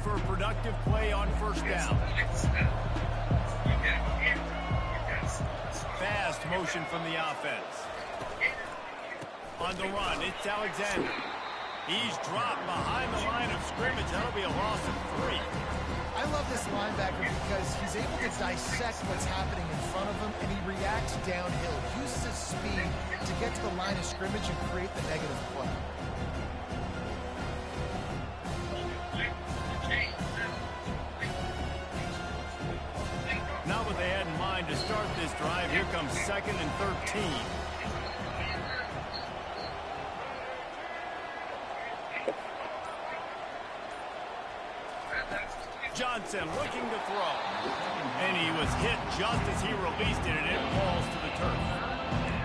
for a productive play on first down. Fast motion from the offense. On the run, it's Alexander. He's dropped behind the line of scrimmage. That'll be a loss of 3. I love this linebacker because he's able to dissect what's happening in front of him, and he reacts downhill, uses his speed to get to the line of scrimmage and create the negative play. Not what they had in mind to start this drive. Here comes 2nd and 13. Johnson looking to throw. And he was hit just as he released it, and it falls to the turf.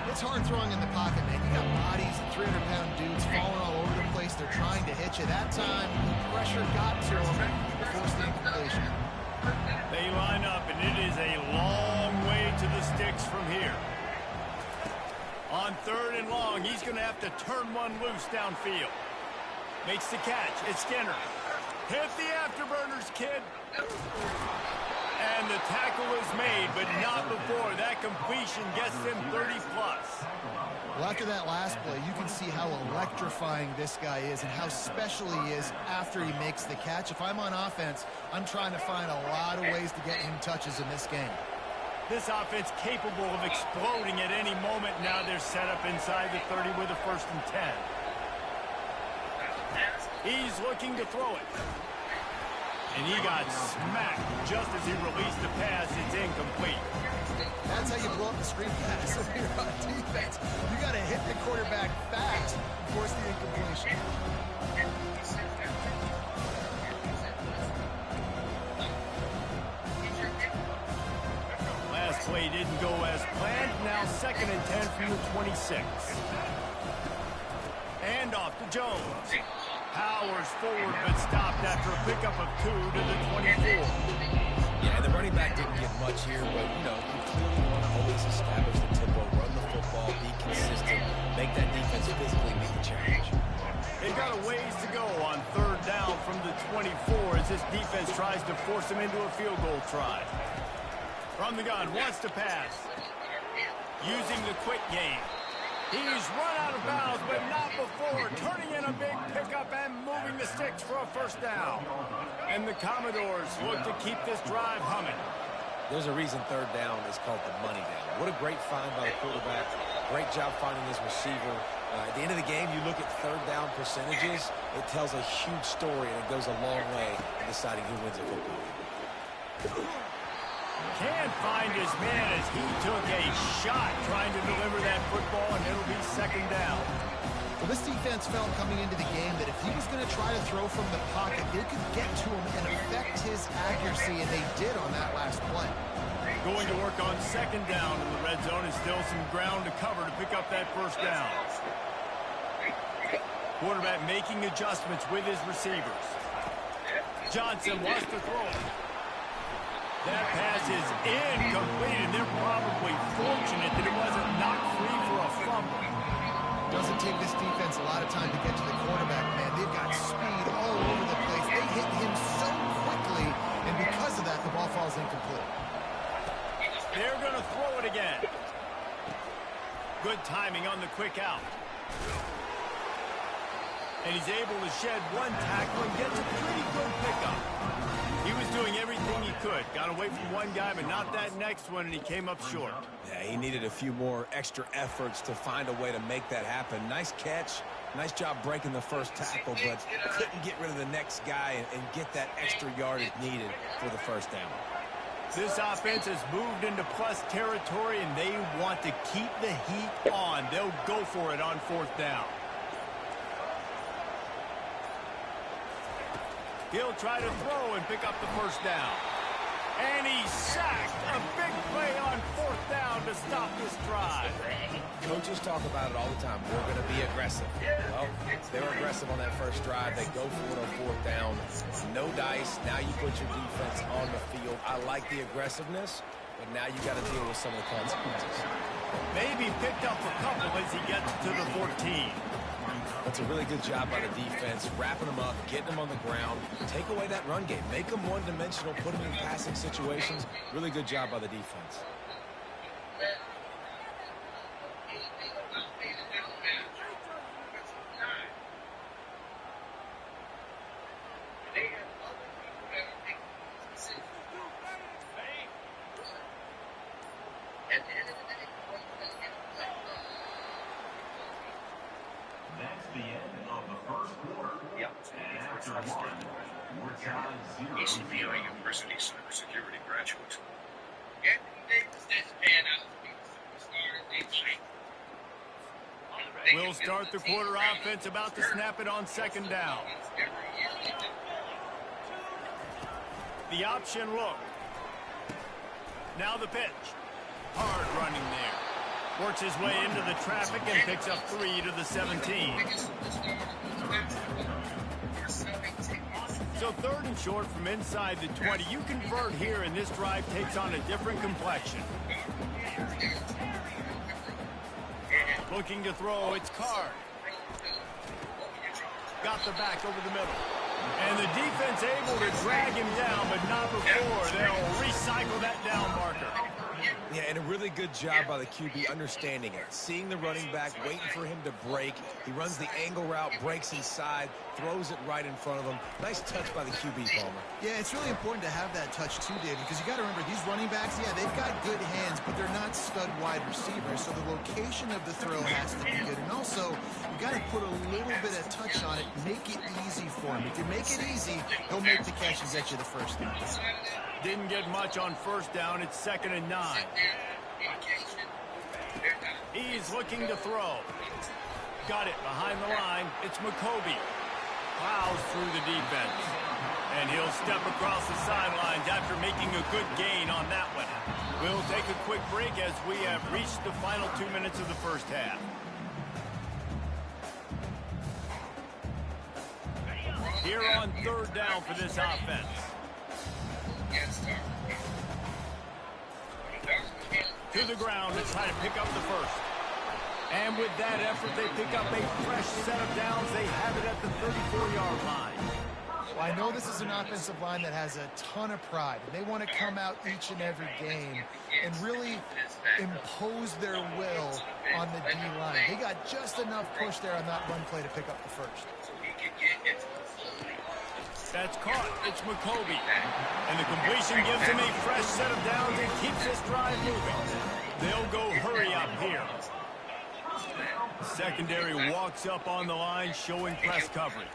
It's hard throwing in the pocket, man. You got bodies, 300-pound dudes falling all over the place. They're trying to hit you. That time, pressure got to him, forced the incompletion. They line up, and it is a long way to the sticks from here. On 3rd and long, he's going to have to turn one loose downfield. Makes the catch. It's Skinner. Hit the afterburners, kid. And the tackle is made, but not before. That completion gets them 30-plus. Well, after that last play, you can see how electrifying this guy is and how special he is after he makes the catch. If I'm on offense, I'm trying to find a lot of ways to get him touches in this game. This offense capable of exploding at any moment. Now they're set up inside the 30 with a 1st and 10. He's looking to throw it. And he got smacked just as he released the pass. It's incomplete. That's how you blow up the screen pass if you're on defense. You got to hit the quarterback fast and force the incompletion. Last play didn't go as planned. Now 2nd and 10 from the 26. And off to Jones. Powers forward, but stopped after a pickup of 2 to the 24. Yeah, the running back didn't get much here, but, you know, you clearly want to always establish the tempo, run the football, be consistent, make that defense physically meet the challenge. They've got a ways to go on 3rd down from the 24 as this defense tries to force them into a field goal try. From the gun, wants to pass. Using the quick game. He's run out of bounds, but not before. Turning in a big pickup and moving the sticks for a 1st down. And the Commodores look to keep this drive humming. There's a reason 3rd down is called the money down. What a great find by the quarterback. Great job finding this receiver. At the end of the game, you look at 3rd down percentages. It tells a huge story, and it goes a long way in deciding who wins a football. Can't find his man as he took a shot trying to deliver that football, and it'll be 2nd down. Well, this defense felt coming into the game that if he was going to try to throw from the pocket, they could get to him and affect his accuracy, and they did on that last play. Going to work on 2nd down in the red zone, and still some ground to cover to pick up that 1st down. Quarterback making adjustments with his receivers. Johnson wants to throw it. That pass is incomplete, and they're probably fortunate that it wasn't knocked free for a fumble. Doesn't take this defense a lot of time to get to the quarterback, man. They've got speed all over the place. They hit him so quickly, and because of that, the ball falls incomplete. They're going to throw it again. Good timing on the quick out. And he's able to shed one tackle and gets a pretty good pickup. He was doing everything he could. Got away from one guy, but not that next one, and he came up short. Yeah, he needed a few more extra efforts to find a way to make that happen. Nice catch. Nice job breaking the first tackle, but couldn't get rid of the next guy and get that extra yardage needed for the 1st down. This offense has moved into plus territory, and they want to keep the heat on. They'll go for it on 4th down. He'll try to throw and pick up the 1st down. And he's sacked. A big play on 4th down to stop this drive. Coaches talk about it all the time. We're going to be aggressive. Well, they were aggressive on that first drive. They go for it on 4th down. No dice. Now you put your defense on the field. I like the aggressiveness, but now you got to deal with some of the consequences. Maybe picked up a couple as he gets to the 14. That's a really good job by the defense, wrapping them up, getting them on the ground. Take away that run game. Make them one-dimensional, put them in passing situations. Really good job by the defense. We'll start the quarter offense, about to snap it on second down. The option look. Now the pitch. Hard running there. Works his way into the traffic and picks up 3 to the 17. So 3rd and short from inside the 20. You convert here, and this drive takes on a different complexion. Looking to throw, it's Card. Got the back over the middle. And the defense able to drag him down, but not before they'll recycle that down marker. Yeah, and a really good job by the QB understanding it. Seeing the running back, waiting for him to break. He runs the angle route, breaks inside, throws it right in front of him. Nice touch by the QB, Palmer. Yeah, it's really important to have that touch too, David, because you got to remember these running backs, yeah, they've got good hands, but they're not stud wide receivers, so the location of the throw has to be good. And also, you got to put a little bit of touch on it, make it easy for him. If you make it easy, he'll make the catch and get you the first down. Didn't get much on first down. It's 2nd and 9. He's looking to throw. Got it behind the line. It's McCoby. Plows through the defense. And he'll step across the sidelines after making a good gain on that one. We'll take a quick break as we have reached the final 2 minutes of the first half. Here on 3rd down for this offense. To the ground to try to pick up the first. And with that effort, they pick up a fresh set of downs. They have it at the 34-yard line. Well, I know this is an offensive line that has a ton of pride. They want to come out each and every game and really impose their will on the D-line. They got just enough push there on that run play to pick up the first. That's caught. It's McCoby. And the completion gives him a fresh set of downs and keeps this drive moving. They'll go hurry up here. Secondary walks up on the line, showing press coverage.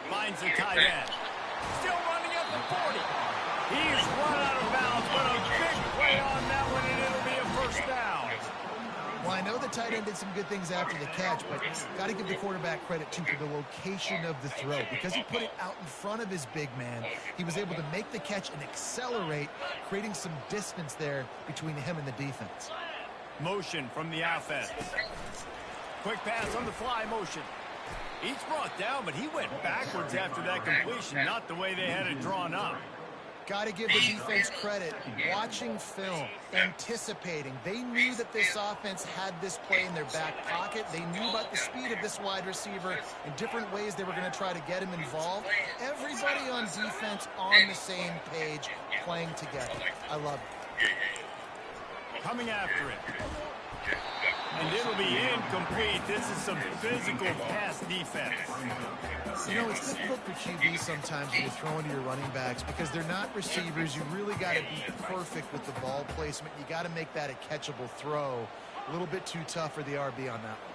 Finds the tight end. Still running at the 40. He's run out of bounds, but a big play on that one, and it'll be a first down. Well, I know the tight end did some good things after the catch, but got to give the quarterback credit, too, for the location of the throw. Because he put it out in front of his big man, he was able to make the catch and accelerate, creating some distance there between him and the defense. Motion from the offense. Quick pass on the fly motion. He's brought down, but he went backwards after that completion, not the way they had it drawn up. Got to give the defense credit. Watching film, anticipating. They knew that this offense had this play in their back pocket. They knew about the speed of this wide receiver and different ways they were going to try to get him involved. Everybody on defense on the same page, playing together. I love it. Coming after it. And it'll be incomplete. This is some physical pass defense. You know, it's difficult for QBs sometimes when you're throwing to your running backs because they're not receivers. You really got to be perfect with the ball placement. You got to make that a catchable throw. A little bit too tough for the RB on that one.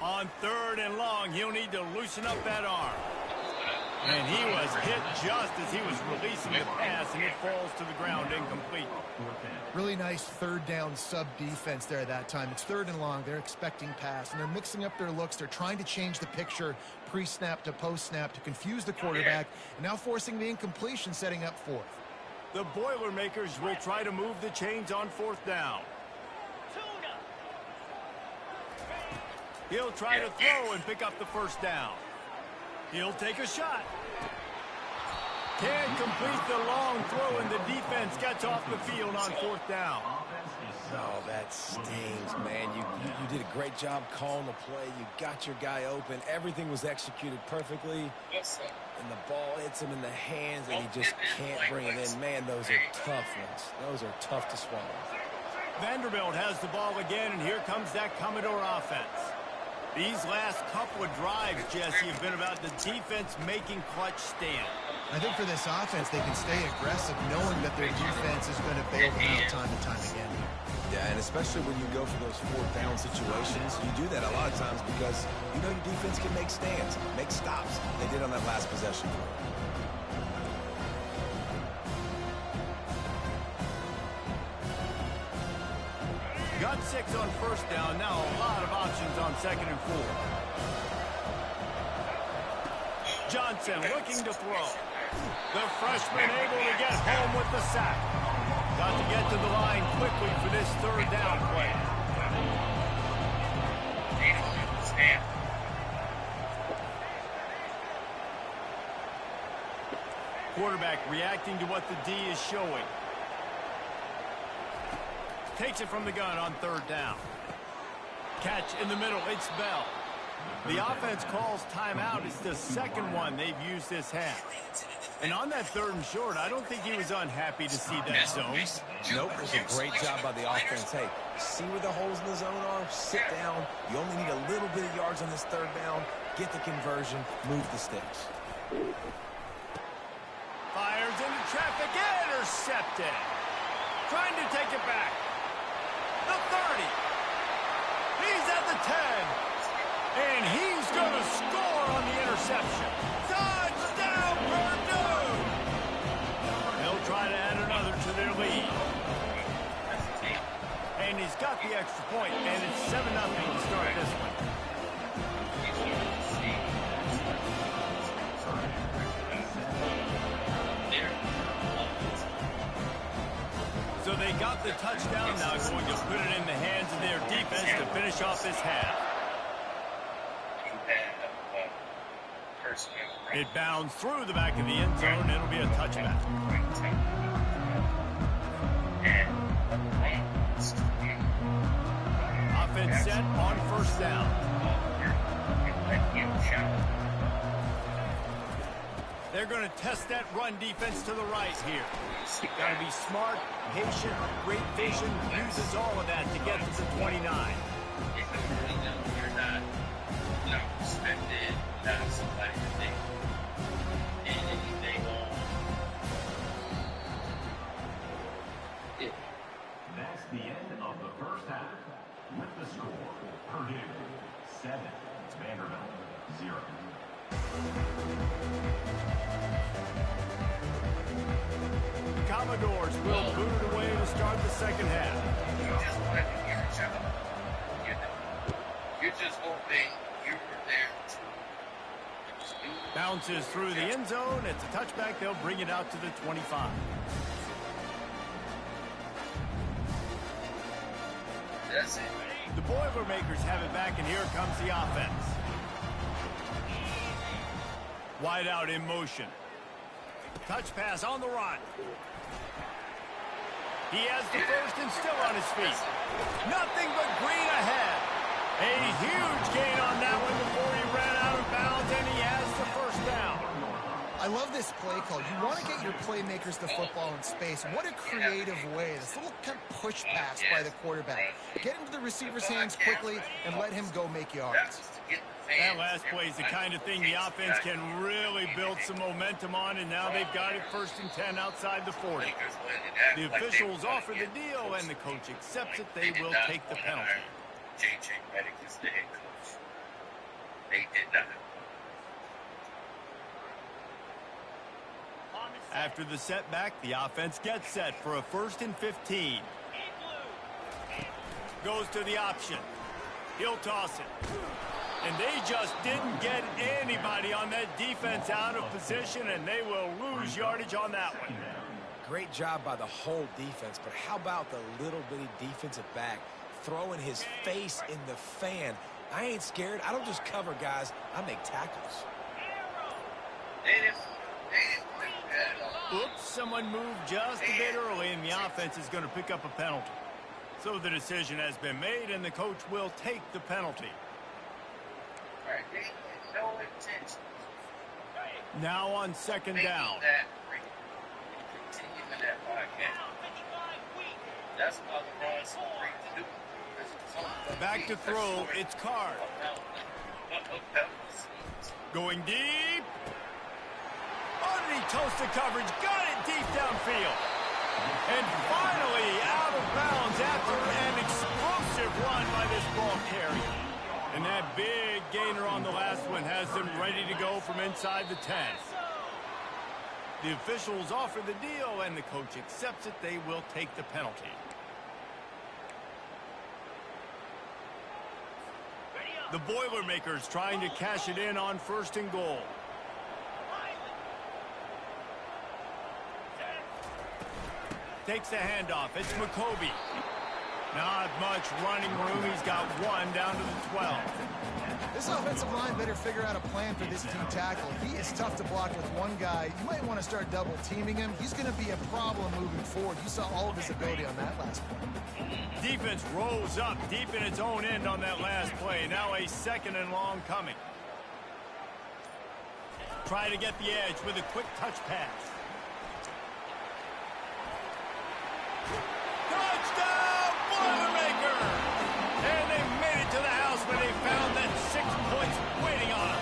On 3rd and long, he'll need to loosen up that arm. And he was hit just as he was releasing the pass, and it falls to the ground incomplete. Really nice 3rd down sub-defense there that time. It's 3rd and long. They're expecting pass, and they're mixing up their looks. They're trying to change the picture pre-snap to post-snap to confuse the quarterback, and now forcing the incompletion, setting up 4th. The Boilermakers will try to move the chains on 4th down. He'll try to throw and pick up the first down. He'll take a shot. Can't complete the long throw, and the defense gets off the field on fourth down. Oh, that stings, man. You did a great job calling the play. You got your guy open. Everything was executed perfectly. And the ball hits him in the hands, and he just can't bring it in. Man, those are tough ones. Those are tough to swallow. Vanderbilt has the ball again, and here comes that Commodore offense. These last couple of drives, Jesse, have been about the defense making clutch stand. I think for this offense, they can stay aggressive knowing that their defense is going to bail them out time and time again. Yeah, and especially when you go for those fourth down situations, you do that a lot of times because you know your defense can make stands, make stops. They did on that last possession. Got 6 on first down. Now a lot of options on 2nd and 4. Johnson looking to throw. The freshman able to get home with the sack. Got to get to the line quickly for this third down play. Quarterback reacting to what the D is showing. Takes it from the gun on third down. Catch in the middle. It's Bell. The offense calls timeout. It's the second one they've used this half. And on that 3rd and short, I don't think he was unhappy to see that zone. Nope, it was a great job by the offense. Hey, see where the holes in the zone are? Sit down. You only need a little bit of yards on this 3rd down. Get the conversion. Move the sticks. Fires into traffic. Intercepted. Trying to take it back. The 30. He's at the 10. And he's going to score on the interception. Touchdown, Purdue! They'll try to add another to their lead. And he's got the extra point, and it's 7-0 to start this one. So they got the touchdown, now going to put it in the hands of their defense to finish off this half. It bounds through the back of the end zone. It'll be a touchback. Offense set on first down. They're going to test that run defense to the right here. Got to be smart, patient, great vision. Uses all of that to get to the 29. You're not expected to have somebody to think anything on. That's the end of the first half. With the score, Purdue 7, Vanderbilt 0. The Commodores will boot it away to start the second half. You just want to hear each other. You're just hoping you were there to bounces through the end zone. It's a touchback. They'll bring it out to the 25. That's it. The Boilermakers have it back, and here comes the offense. Wide out in motion. Touch pass on the run. He has the first and still on his feet. Nothing but green ahead. A huge gain on that one before he ran out of bounds, and he has the first down. I love this play call. You want to get your playmakers the football in space. What a creative way. This little kind of push pass by the quarterback. Get into the receiver's hands quickly and let him go make yards. That last play is the kind of thing the offense can really build some momentum on, and now they've got it 1st and 10 outside the 40. The officials offer the deal, and the coach accepts it. They will take the penalty. J.J. Redick is the head coach. They did not. After the setback, the offense gets set for a 1st and 15. Goes to the option. He'll toss it. And they just didn't get anybody on that defense out of position, and they will lose yardage on that one. Great job by the whole defense, but how about the little bitty defensive back throwing his face in the fan? I ain't scared. I don't just cover guys. I make tackles. Oops, someone moved just a bit early, and the offense is going to pick up a penalty. So the decision has been made, and the coach will take the penalty. No intention. Now on second down. That's otherwise to do. Back to throw, it's Card. Going deep. Underneath toasted coverage, got it deep downfield. And finally out of bounds after an explosive run by this ball carrier. And that big gainer on the last one has them ready to go from inside the 10. The officials offer the deal, and the coach accepts it. They will take the penalty. The Boilermakers trying to cash it in on 1st and goal. Takes the handoff. It's McCoby. Not much running room. He's got one down to the 12. This offensive line better figure out a plan for this team tackle. He is tough to block with one guy. You might want to start double teaming him. He's going to be a problem moving forward. You saw all of his ability on that last play. Defense rolls up deep in its own end on that last play. Now a 2nd and long coming. Try to get the edge with a quick touch pass. Touchdown, Boilermaker! And they made it to the house when they found that 6 points waiting on them.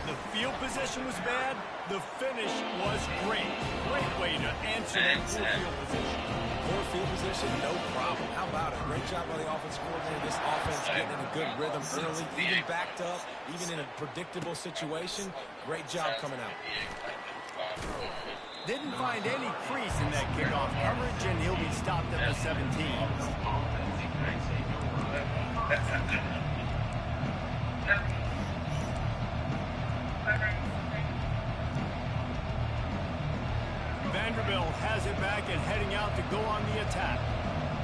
The field position was bad. The finish was great. Great way to answer that poor field position. Poor field position, no problem. How about it? Great job by the offensive coordinator. This offense getting in a good rhythm early, even backed up, even in a predictable situation. Great job coming out. Didn't find any crease in that kickoff coverage, and he'll be stopped at the 17. Vanderbilt has it back and heading out to go on the attack.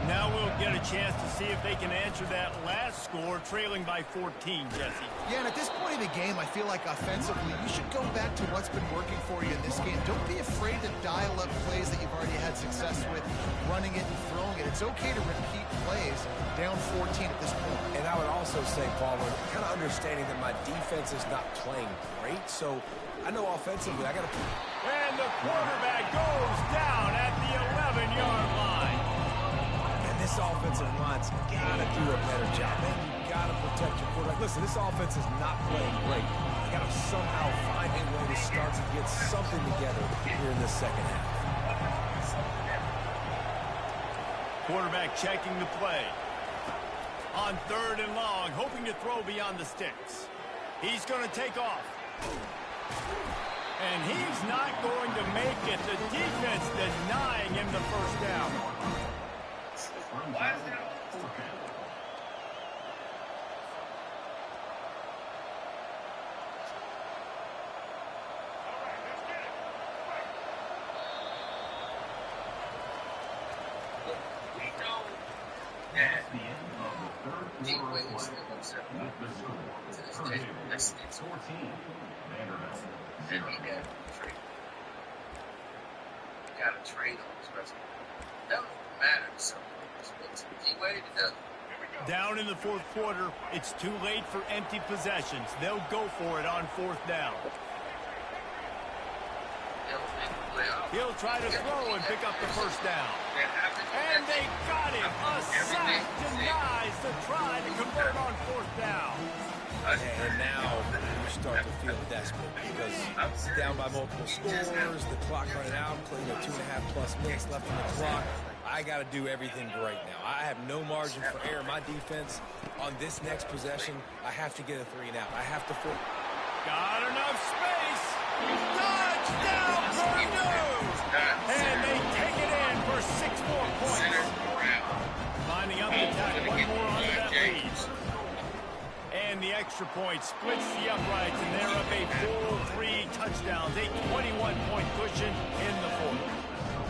Now we'll get a chance to see if they can answer that last score, trailing by 14, Jesse. Yeah, and at this point in the game, I feel like offensively, you should go back to what's been working for you in this game. Don't be afraid to dial up plays that you've already had success with, running it and throwing it. It's okay to repeat plays down 14 at this point. And I would also say, Palmer, kind of understanding that my defense is not playing great, so I know offensively I got to... And the quarterback goes down at the 11-yard line. And this offensive line's got to do a better job, man. You got to protect your quarterback. Listen, this offense is not playing great. You got to somehow find a way to start to get something together here in this second half. Quarterback checking the play. On 3rd and long, hoping to throw beyond the sticks. He's going to take off. And he's not going to make it. The defense denying him the first down. Got to trade on this rest. Doesn't matter so much. He waited it doesn't. Down in the 4th quarter, it's too late for empty possessions. They'll go for it on 4th down. He'll try to throw and pick up the first down. And they got him. A sack denies the try to convert on 4th down. And now you start to feel desperate because down by multiple scores, the clock running out, 2.5+ minutes left on the clock. I got to do everything great now. I have no margin for error. My defense on this next possession, I have to get a 3 and out. I have to... Got enough space. Touchdown, Purdue! And they take it in for 6 more points. Finding up the attack, 1 more under that lead. And the extra point splits the uprights, and they're up a full 3 touchdowns, a 21-point cushion in the 4th.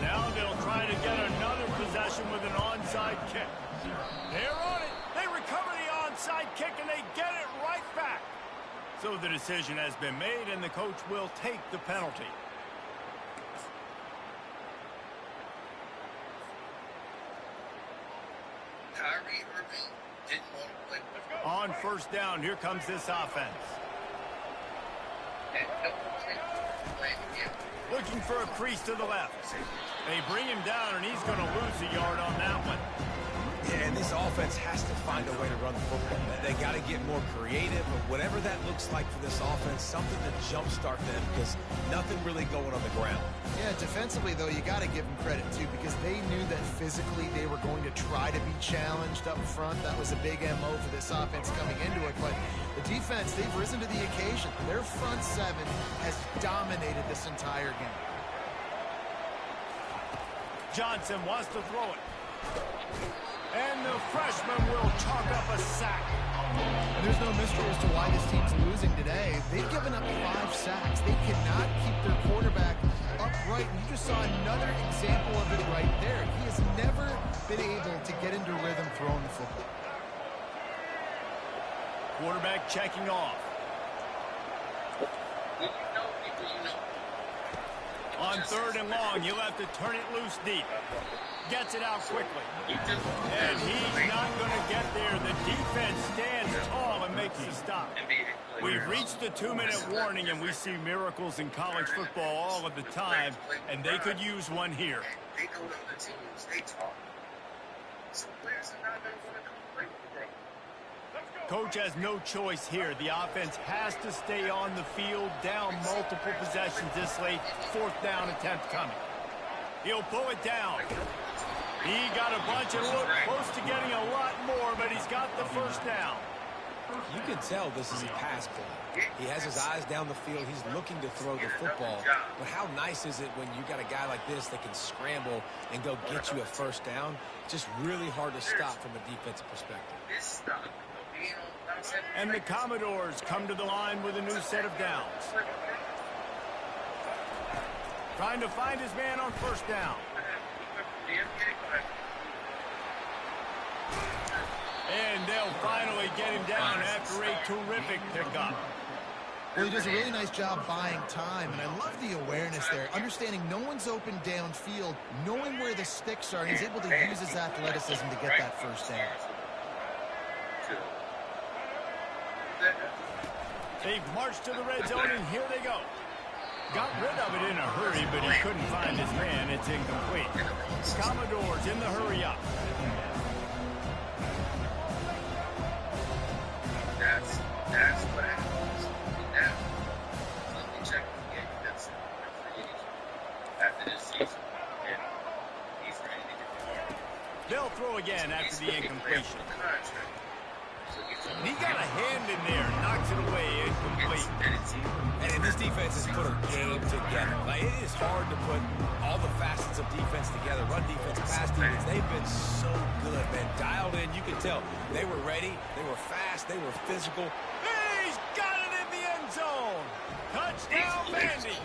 Now they'll try to get another possession with an onside kick. They're on it. They recover the onside So the decision has been made, and the coach will take the penalty. On first down, here comes this offense. Looking for a crease to the left. They bring him down, and he's going to lose a yard on that one. Yeah, and this offense has to find a way to run the football. They got to get more creative, or whatever that looks like for this offense, something to jumpstart them, because nothing really going on the ground. Yeah, defensively, though, you got to give them credit, too, because they knew that physically they were going to try to be challenged up front. That was a big MO for this offense coming into it, but the defense, they've risen to the occasion. Their front seven has dominated this entire game. Johnson wants to throw it. And the freshman will chalk up a sack. And there's no mystery as to why this team's losing today. They've given up 5 sacks. They cannot keep their quarterback upright. And you just saw another example of it right there. He has never been able to get into rhythm throwing the football. Quarterback checking off. On third and long, you'll have to turn it loose deep. Gets it out quickly. And he's not going to get there. The defense stands tall and makes the stop. We've reached the 2-minute warning, and we see miracles in college football all of the time, and they could use one here. They go to other teams, they talk. Some players are not going to come play with them. Coach has no choice here. The offense has to stay on the field, down multiple possessions this late. 4th down attempt coming. He'll pull it down. He got a bunch and looked close to getting a lot more, but he's got the first down. You can tell this is a pass play. He has his eyes down the field. He's looking to throw the football. But how nice is it when you got a guy like this that can scramble and go get you a first down? Just really hard to stop from a defensive perspective. And the Commodores come to the line with a new set of downs. Trying to find his man on first down. And they'll finally get him down after a terrific pickup. Well, he does a really nice job buying time, and I love the awareness there. Understanding no one's open downfield, knowing where the sticks are, and he's able to use his athleticism to get that first down. They've marched to the red zone, and here they go. Got rid of it in a hurry, but he couldn't find his man. It's incomplete. Commodores in the hurry up. That's what happens. Now, let me check again. That's after this season. And he's ready to get the ball. They'll throw again after the incompletion. And he got a hand in there, knocks it away, incomplete. And this defense has put a game together. Like, it is hard to put all the facets of defense together. Run defense, pass defense. They've been so good, man. Dialed in, you can tell. They were ready, they were fast, they were physical. He's got it in the end zone. Touchdown, Vandy.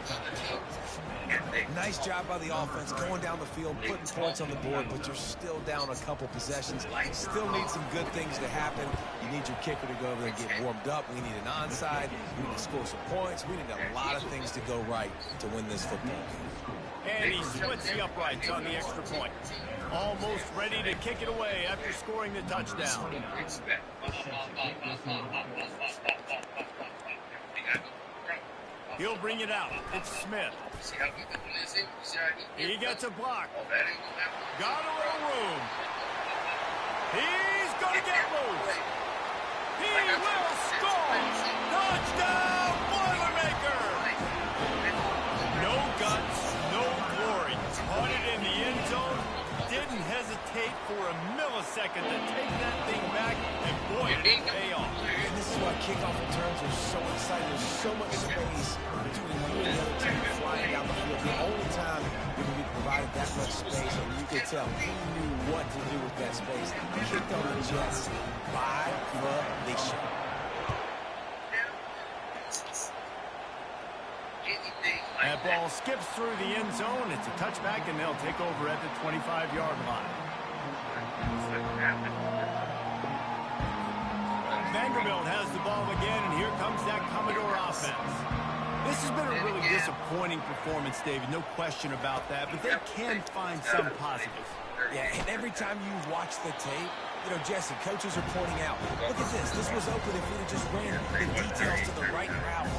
Nice job by the offense, going down the field, putting points on the board, but you're still down a couple possessions. Still need some good things to happen. You need your kicker to go over there and get warmed up. We need an onside. We need to score some points. We need a lot of things to go right to win this football game. And he splits the uprights on the extra point. Almost ready to kick it away after scoring the touchdown. He'll bring it out. It's Smith. He gets a block. Got a little room. He's going to get loose. He will score. Touchdown, Boilermaker. No guts, no glory. Caught it in the end zone. Didn't hesitate for a millisecond to take that thing back, and boy, did it pay off. And this is why kickoff returns are so exciting. There's so much space between you and the other team flying down the field. The only time you're going to be provided that much space, and you could tell he knew what to do with that space. He kicked on the Jets by volition. That ball skips through the end zone. It's a touchback, and they'll take over at the 25-yard line. Vanderbilt has the ball call again, and here comes that Commodore offense. This has been a really disappointing performance, David, no question about that, but they can find some positives. Yeah, and every time you watch the tape, you know, Jesse, coaches are pointing out, look at this. This was open if we'd have just ran the details to the right route,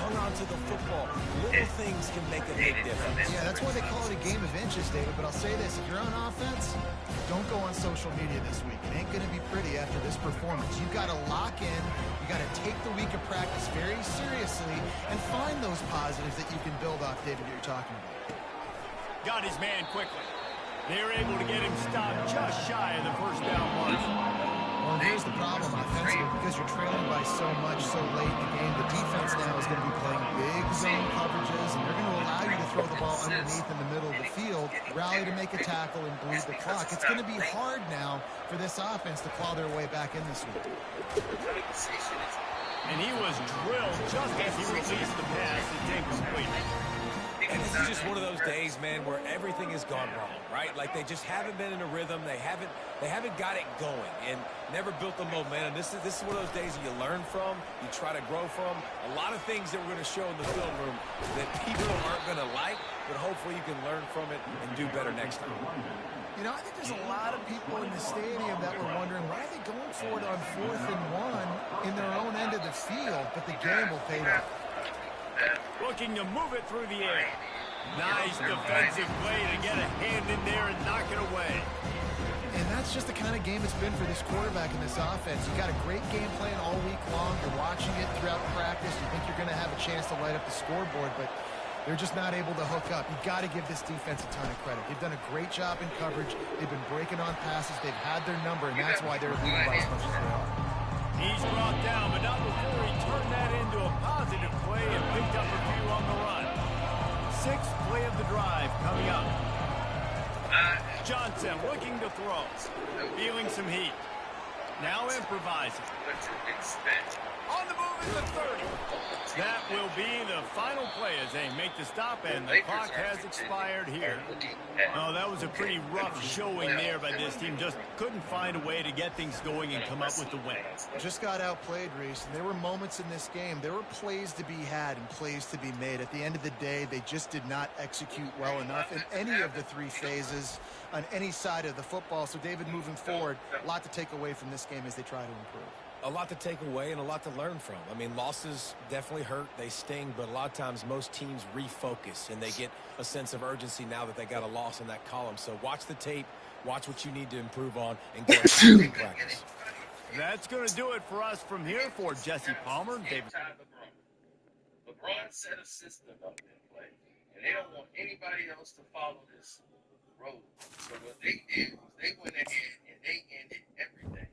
hung on to the football. Little things can make a big difference. Yeah, that's why they call it a game of inches, David. But I'll say this, if you're on offense, don't go on social media this week. It ain't going to be pretty after this performance. You've got to lock in. You got to take the week of practice very seriously and find those positives that you can build off, David, that you're talking about. Got his man quickly. They're able to get him stopped just shy of the first down mark. Well, here's the problem offensively. Because you're trailing by so much so late in the game, the defense now is going to be playing big zone coverages, and they're going to allow you to throw the ball underneath in the middle of the field, rally to make a tackle, and bleed the clock. It's going to be hard now for this offense to claw their way back in this week. And he was drilled just as he released the pass. It's incomplete. And this is just one of those days, man, where everything has gone wrong, right? Like they just haven't been in a rhythm. They haven't got it going and never built the momentum. This is one of those days that you learn from, you try to grow from. A lot of things that we're going to show in the film room that people aren't going to like, but hopefully you can learn from it and do better next time. You know, I think there's a lot of people in the stadium that were wondering, why are they going for it on 4th and 1 in their own end of the field, but the game will pay off. Looking to move it through the air. Nice defensive play to get a hand in there and knock it away. And that's just the kind of game it's been for this quarterback in this offense. You got a great game plan all week long. You're watching it throughout practice. You think you're going to have a chance to light up the scoreboard, but they're just not able to hook up. You got to give this defense a ton of credit. They've done a great job in coverage. They've been breaking on passes. They've had their number, and that's why they're leading by as much as they are. He's brought down, but not before he turned that into a positive play and picked up a few on the run. 6th play of the drive coming up. Johnson looking to throw. Feeling some heat. Now improvising. On the move in the 30. That will be the final play as they make the stop, and the clock has expired here. Oh, that was a pretty rough showing there by this team. Just couldn't find a way to get things going and come up with the win. Just got outplayed, Reese. And there were moments in this game. There were plays to be had and plays to be made. At the end of the day, they just did not execute well enough in any of the 3 phases on any side of the football. So, David, moving forward, a lot to take away from this game as they try to improve. A lot to take away and a lot to learn from. I mean, losses definitely hurt. They sting, but a lot of times most teams refocus and they get a sense of urgency now that they got a loss in that column. So watch the tape, watch what you need to improve on, and go and practice. That's going to do it for us from here. For Jesse Palmer, David. LeBron set a system up in play, and they don't want anybody else to follow this road. So what they did was they went ahead and they ended everything.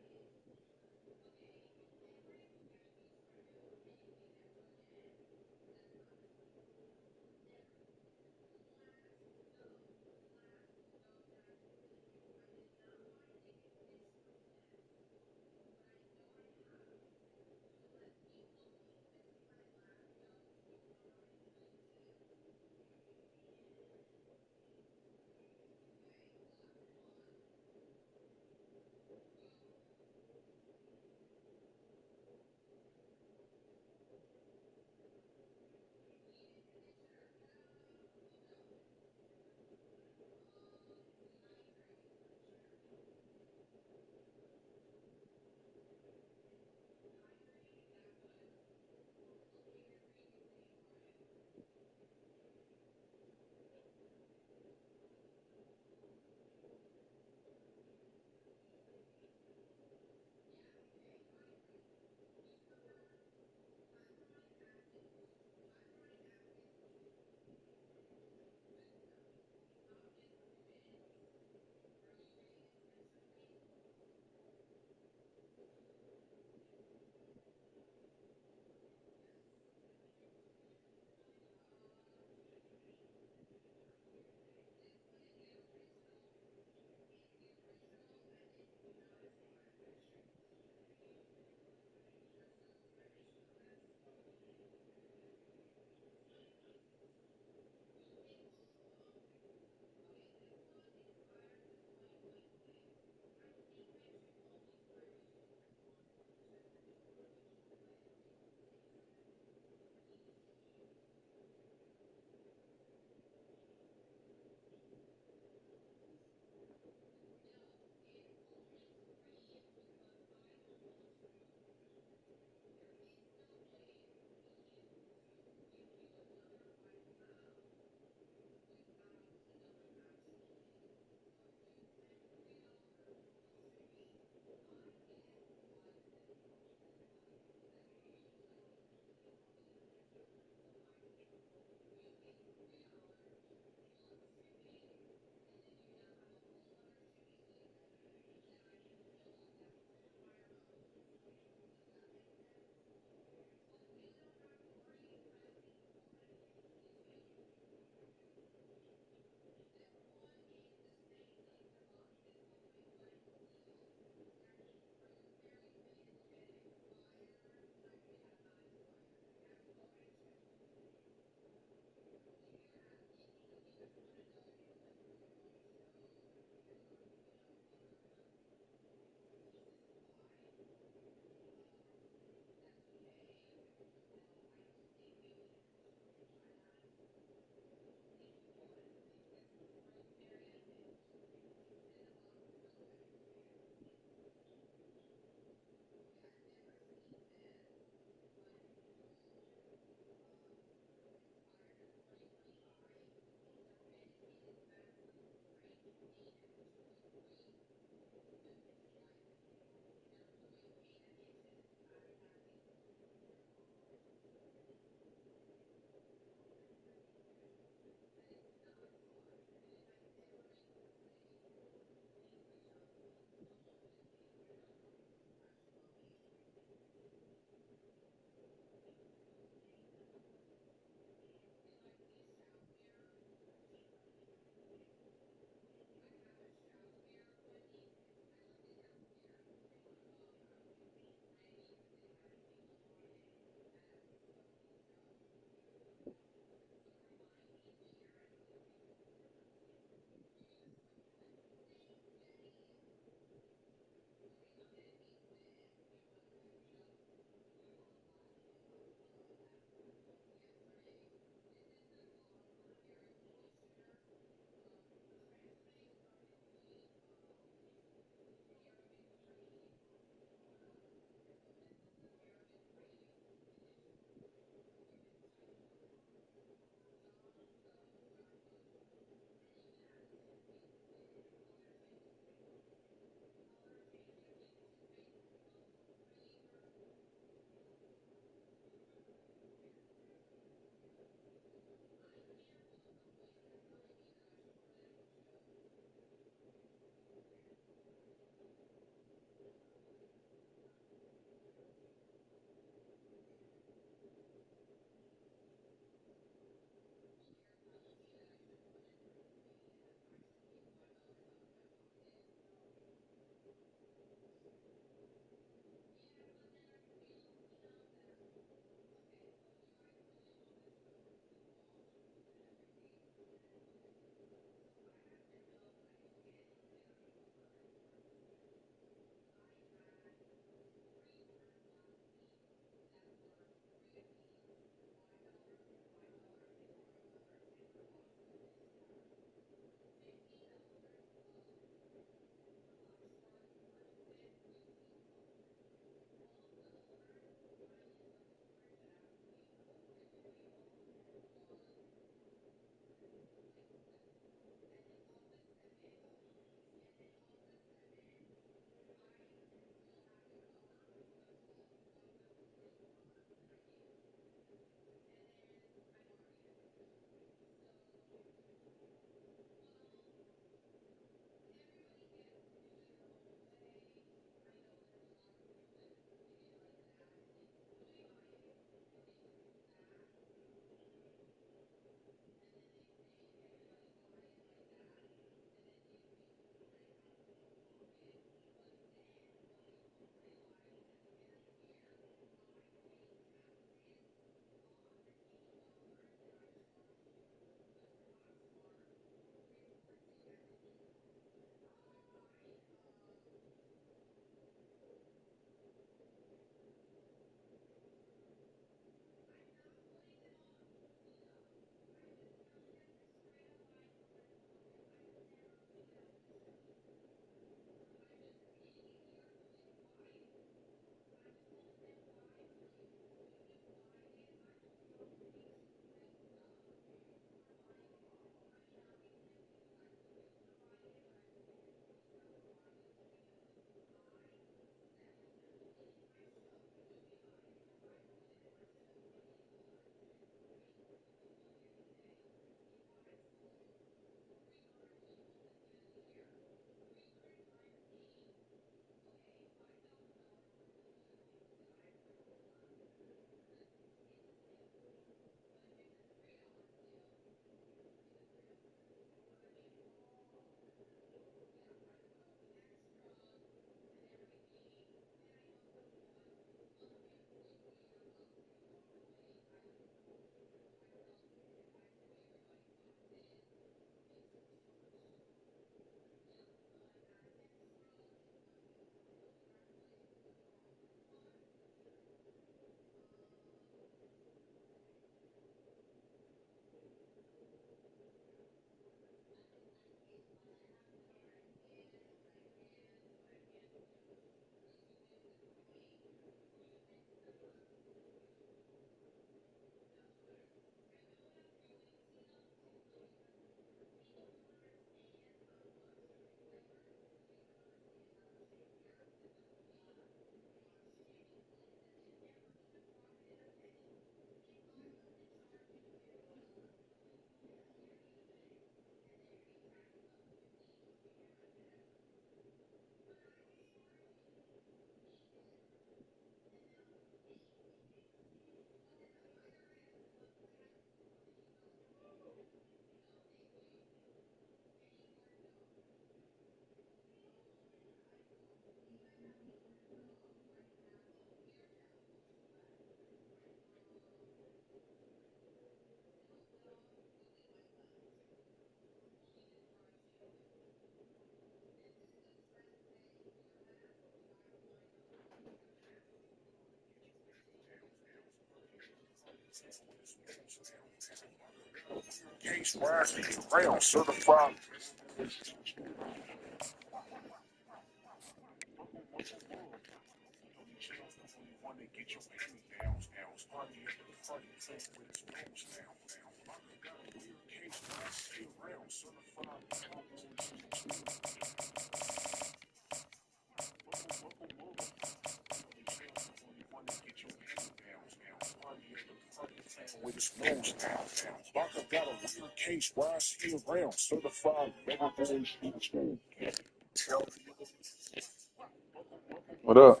What up?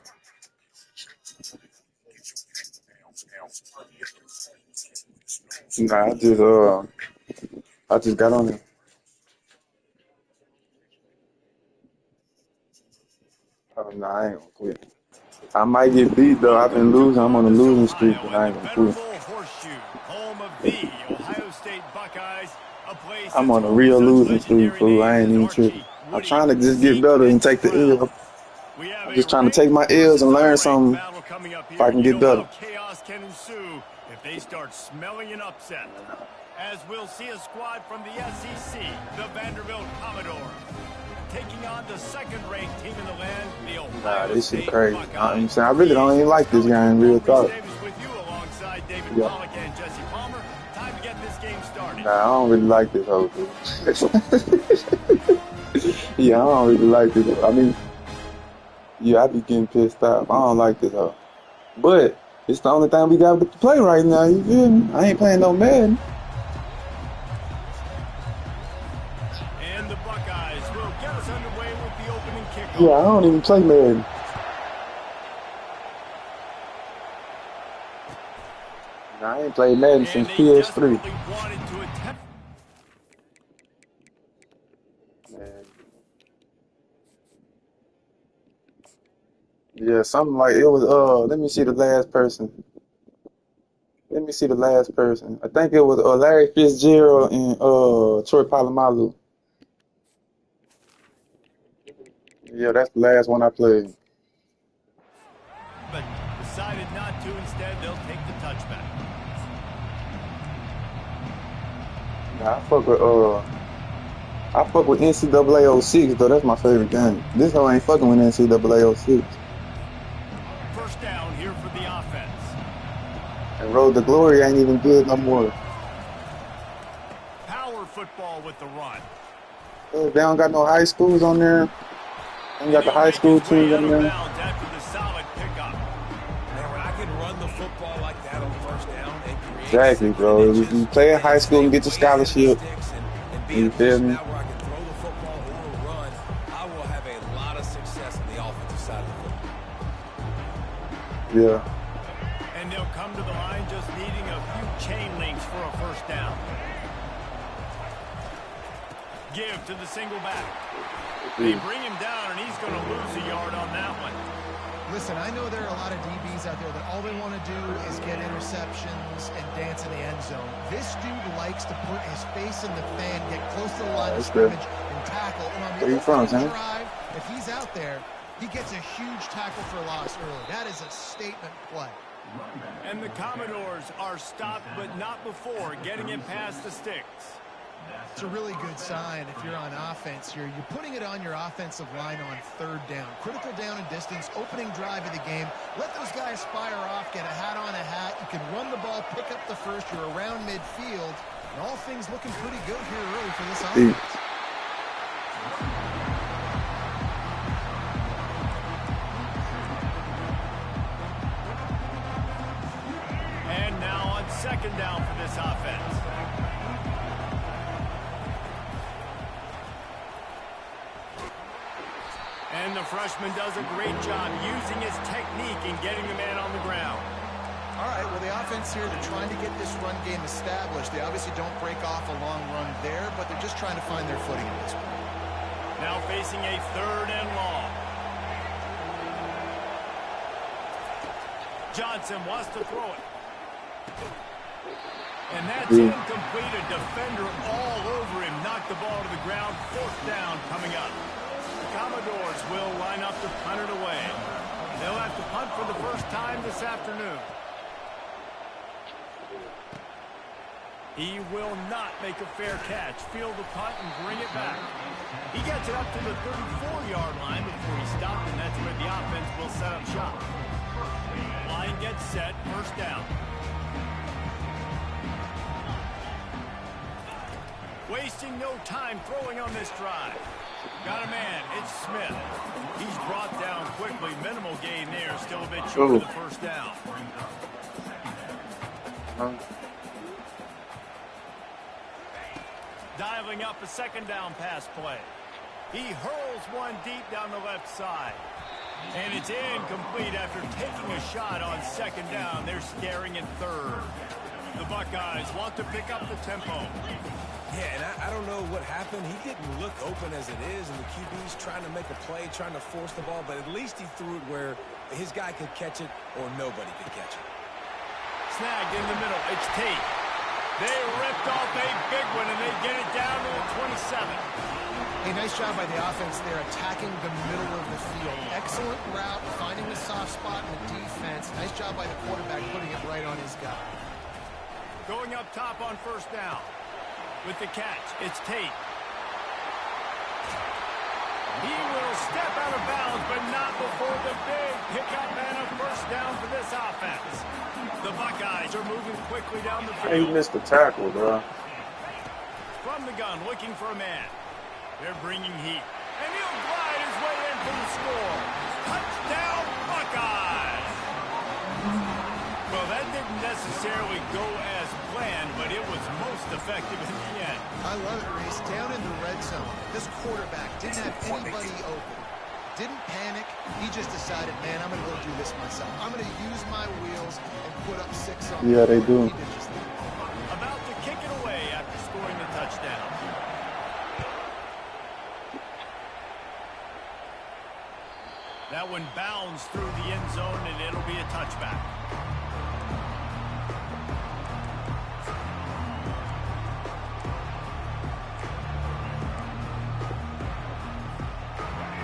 Nah, I just got on it. Oh, nah, I ain't gonna quit. I might get beat though. I've been Welcome to losing. I'm on a Columbus, losing streak, Ohio, but and I the ain't gonna quit. venerable Horseshoe, home of the Ohio State Buckeyes, a place I'm that's on a home to real such losing streak, legendary fool. I names ain't as even tripping. Archie, I'm Woody, trying to just get Zeke, better and and take the Terrell. L. We have I'm a just trying to take ranked my L's and versus learn unranked something battle coming up if I here. can You get know how better. chaos can ensue if they start smelling an upset. As we'll see a squad from the SEC, the Vanderbilt Commodores, taking on the second-ranked team in the land, the Nah, Ohio this shit State crazy. I'm Buckeyes. saying I really don't even Creation like this College game, Football, real Reese talk. Davis with you alongside David Yeah. Pollack and Jesse Palmer. Time to get this game started. Nah, I don't really like this whole thing. Yeah, I don't really like this. I mean, yeah, I be getting pissed off. I don't like this whole. But it's the only thing we got to play right now. You feel me? I ain't playing no Madden. And the Buckeyes will get us underway with the opening kickoff. Yeah, I don't even play Madden. I ain't played Madden since And they PS3. desperately wanted to attempt. Man. Yeah, something like it was. Let me see the last person. Let me see the last person. I think it was Larry Fitzgerald and Troy Polamalu. Yeah, that's the last one I played. But decided not to. Instead, they'll take the touchback. Nah, I fuck with NCAA 06 though. That's my favorite game. This hoe ain't fucking with NCAA 06. First down here for the offense. And Road to Glory ain't even good no more. Power football with the run. They don't got no high schools on there. Ain't got the He'll high make school his way teams out on of there. bounds after the solid pickup. Man, when I can run the football like that on first down and create Exactly, second bro. and If you inches play in high and school stay and get your way ahead of the scholarship, sticks and be in you a feel position me? now where I can throw the football or run, I will have a lot of success on the offensive side of the football. Yeah. And they'll come to the line just needing a few chain links for a first down. Give to the single back. They bring him down, and he's going to lose a yard on that one. Listen, I know there are a lot of DBs out there that all they want to do is get interceptions and dance in the end zone. This dude likes to put his face in the fan, get close to the line of That's good. scrimmage, and tackle. And on Where the you from, opening son? drive, if he's out there, he gets a huge tackle for loss early. That is a statement play. And the Commodores are stopped, but not before getting it past the sticks. It's a really good sign if you're on offense here. You're putting it on your offensive line on third down. Critical down and distance, opening drive of the game. Let those guys fire off, get a hat on a hat. You can run the ball, pick up the first. You're around midfield. And all things looking pretty good here early for this offense. And now on second down for this offense. And the freshman does a great job using his technique and getting the man on the ground. All right, well, the offense here, they're trying to get this run game established. They obviously don't break off a long run there, but they're just trying to find their footing at this point. Now facing a third and long. Johnson wants to throw it. And that's incomplete. A defender all over him. Knocked the ball to the ground. Fourth down coming up. The Commodores will line up to punt it away. They'll have to punt for the first time this afternoon. He will not make a fair catch. Field the punt and bring it back. He gets it up to the 34-yard line before he stopped, and that's where the offense will set up shop. Line gets set, first down. Wasting no time throwing on this drive. Got a man, it's Smith. He's brought down quickly. Minimal gain there, still a bit short of the first down. Dialing up a second down pass play. He hurls one deep down the left side. And it's incomplete after taking a shot on second down. They're staring at third. The Buckeyes want to pick up the tempo. Yeah, and I don't know what happened. He didn't look open as it is, and the QB's trying to make a play, trying to force the ball, but at least he threw it where his guy could catch it or nobody could catch it. Snagged in the middle. It's Tate. They ripped off a big one, and they get it down to the 27. A nice job by the offense there, attacking the middle of the field. Excellent route, finding the soft spot in the defense. Nice job by the quarterback, putting it right on his guy. Going up top on first down. With the catch, it's Tate. He will step out of bounds, but not before the big pickup and a first down for this offense. The Buckeyes are moving quickly down the field. He missed the tackle, bro. From the gun, looking for a man. They're bringing heat. And he'll glide his way in for the score. Touchdown, Buckeyes! Well, that didn't necessarily go as planned, but it was most effective in the end. I love it, Reese. Down in the red zone, this quarterback didn't have anybody open. Didn't panic. He just decided, man, I'm going to go do this myself. I'm going to use my wheels and put up 6 on the Yeah, they board. do. He did just that. About to kick it away after scoring the touchdown. That one bounds through the end zone, and it'll be a touchback.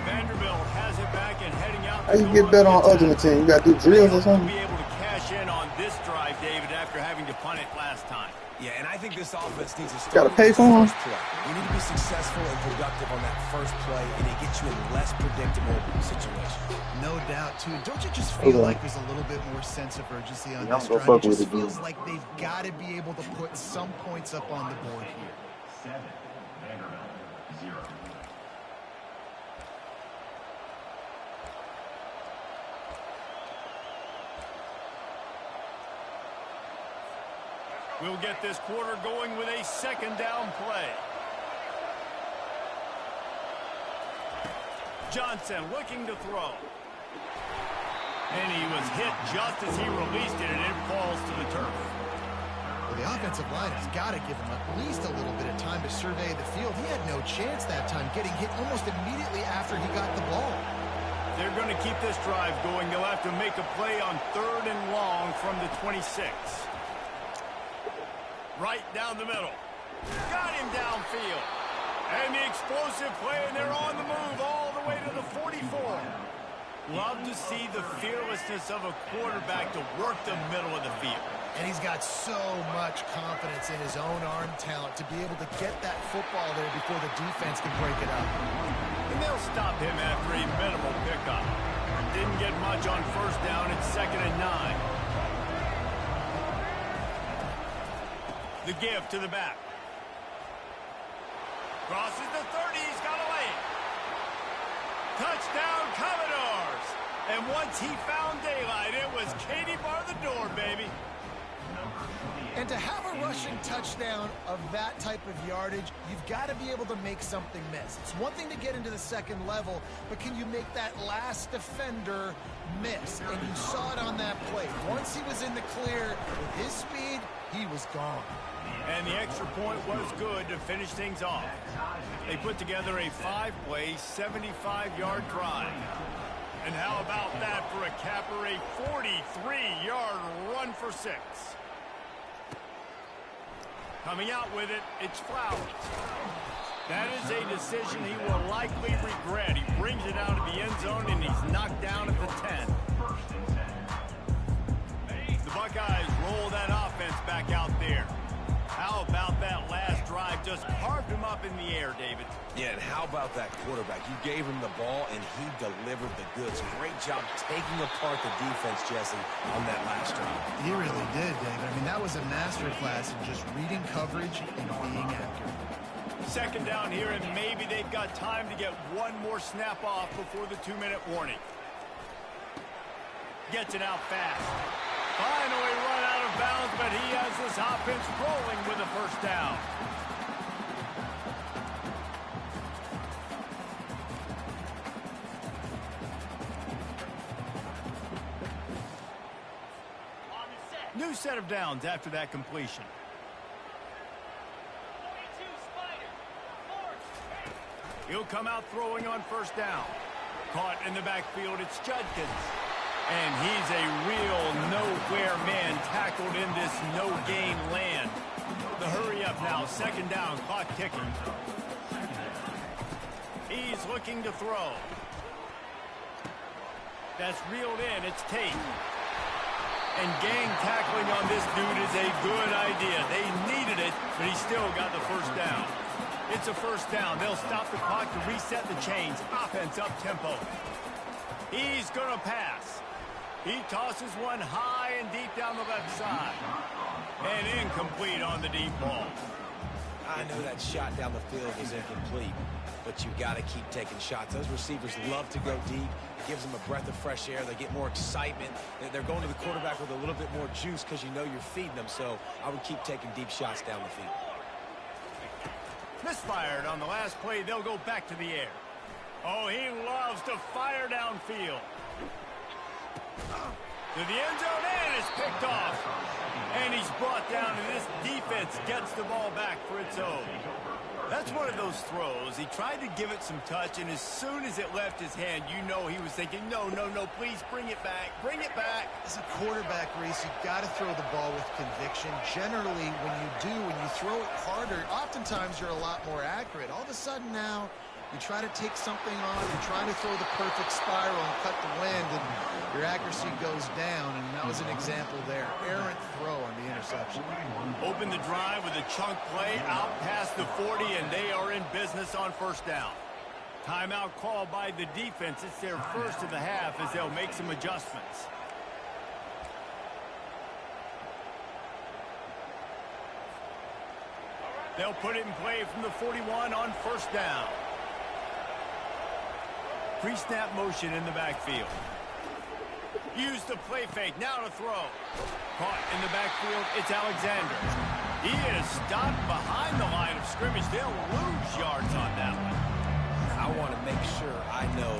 Vanderbilt has it back and heading out. How you get better on other team? You got to do drills or something? Be able to cash in on this drive, David, after having to punt it last time. Yeah, and I think this offense needs to start. Gotta pay for him. You need to be successful and productive on that first play, and it gets you in less predictable situations. No doubt, too. Don't you just feel like there's a little bit more sense of urgency on this drive? It just feels like they've got to be able to put some points up on the board here. 7, Vanderbilt, 0. We'll get this quarter going with a second down play. Johnson looking to throw. And he was hit just as he released it, and it falls to the turf. Well, the offensive line has got to give him at least a little bit of time to survey the field. He had no chance that time, getting hit almost immediately after he got the ball. They're going to keep this drive going. They'll have to make a play on 3rd and long from the 26. Right down the middle. Got him downfield. And the explosive play, and they're on the move all the way to the 44. Love to see the fearlessness of a quarterback to work the middle of the field. And he's got so much confidence in his own arm talent to be able to get that football there before the defense can break it up. And they'll stop him after a minimal pickup. Didn't get much on first down. It's 2nd and 9. The give to the back. Crosses the 30. He's got a lane. Touchdown, Commodores. And once he found daylight, it was Katie bar the door, baby. And to have a rushing touchdown of that type of yardage, you've got to be able to make something miss. It's one thing to get into the second level, but can you make that last defender miss? And you saw it on that play. Once he was in the clear with his speed, he was gone. And the extra point was good to finish things off. They put together a 5-play, 75-yard drive. And how about that for a capper, a 43-yard run for 6. Coming out with it, it's Flowers. That is a decision he will likely regret. He brings it out of the end zone, and he's knocked down at the 10. The Buckeyes roll that offense back. back out there. How about that last drive? Just carved him up in the air, David. Yeah, and how about that quarterback? You gave him the ball, and he delivered the goods. Great job taking apart the defense, Jesse, on that last drive. He really did, David. I mean, that was a masterclass in just reading coverage and being accurate. Second down here, and maybe they've got time to get one more snap off before the 2-minute warning. Gets it out fast. Finally run out of bounds, but he has this offense rolling with a first down. New set of downs after that completion. He'll come out throwing on first down. Caught in the backfield, it's Judkins. And he's a real nowhere man tackled in this no-gain land. The hurry up now, second down, clock ticking. He's looking to throw. That's reeled in, it's Tate. And gang tackling on this dude is a good idea. They needed it, but he still got the first down. It's a first down. They'll stop the clock to reset the chains. Offense up tempo. He's going to pass. He tosses one high and deep down the left side. And incomplete on the deep ball. I know that shot down the field was incomplete, but you got to keep taking shots. Those receivers love to go deep. It gives them a breath of fresh air. They get more excitement. They're going to the quarterback with a little bit more juice because you know you're feeding them. So I would keep taking deep shots down the field. Misfired on the last play. They'll go back to the air. Oh, he loves to fire downfield. To the end zone, and it's picked off. And he's brought down, and this defense gets the ball back for its own. That's one of those throws. He tried to give it some touch, and as soon as it left his hand, you know he was thinking, no, no, no, please bring it back. Bring it back. As a quarterback, Reese, you've got to throw the ball with conviction. Generally, when you throw it harder, oftentimes you're a lot more accurate. All of a sudden now, you try to take something on, you're trying to throw the perfect spiral and cut the wind, and your accuracy goes down, and that was an example there. Errant throw on the interception. Open the drive with a chunk play out past the 40, and they are in business on first down. Timeout called by the defense. It's their first of the half as they'll make some adjustments. They'll put it in play from the 41 on first down. Pre-snap motion in the backfield. Use the play fake. Now to throw. Caught in the backfield. It's Alexander. He is stopped behind the line of scrimmage. They'll lose yards on that one. I want to make sure I know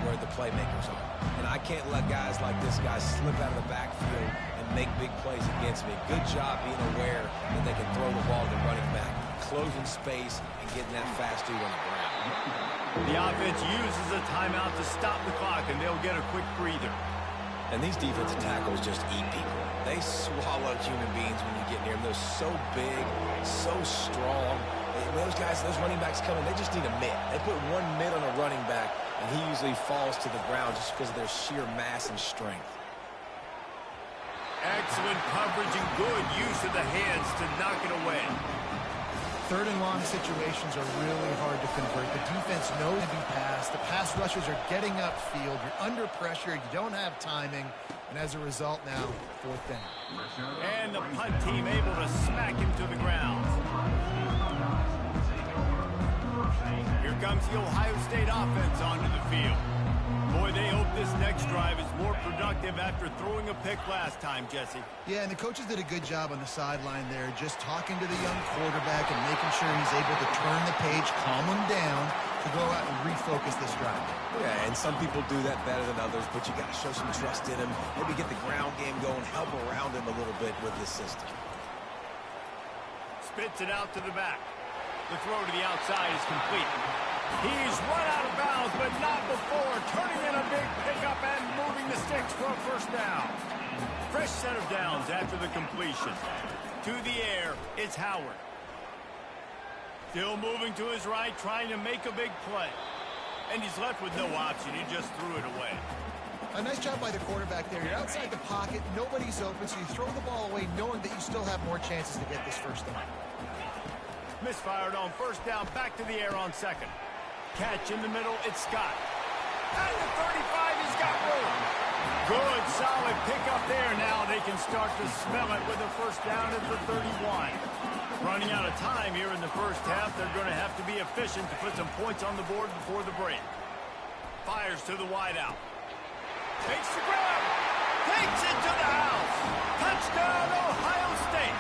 where the playmakers are. And I can't let guys like this guy slip out of the backfield and make big plays against me. Good job being aware that they can throw the ball to running back, closing space, and getting that fast dude on the ground. The offense uses a timeout to stop the clock, and they'll get a quick breather. And these defensive tackles just eat people. They swallow human beings when you get near them. They're so big, so strong. When those guys, those running backs come in, they just need a mitt. They put one mitt on a running back, and he usually falls to the ground just because of their sheer mass and strength. Excellent coverage and good use of the hands to knock it away. Third and long situations are really hard to convert. The defense knows to be passed. The pass rushers are getting upfield. You're under pressure. You don't have timing. And as a result now, fourth down. And the punt team able to smack him to the ground. Here comes the Ohio State offense onto the field. Boy, they hope this next drive is more productive after throwing a pick last time, Jesse. Yeah, and the coaches did a good job on the sideline there, just talking to the young quarterback and making sure he's able to turn the page, calm him down, to go out and refocus this drive. Yeah, and some people do that better than others, but you got to show some trust in him. Maybe get the ground game going, help around him a little bit with this system. Spits it out to the back. The throw to the outside is complete. He's run out of bounds, but not before. Turning in a big pickup and moving the sticks for a first down. Fresh set of downs after the completion. To the air, it's Howard. Still moving to his right, trying to make a big play. And he's left with no option. He just threw it away. A nice job by the quarterback there. You're outside the pocket, nobody's open, so you throw the ball away knowing that you still have more chances to get this first down. Misfired on first down, back to the air on second. Catch in the middle, it's Scott. At the 35, he's got room. Good, solid pickup there. Now they can start to smell it with a first down at the 31. Running out of time here in the first half. They're going to have to be efficient to put some points on the board before the break. Fires to the wideout. Takes the grab. Takes it to the house. Touchdown, Ohio State.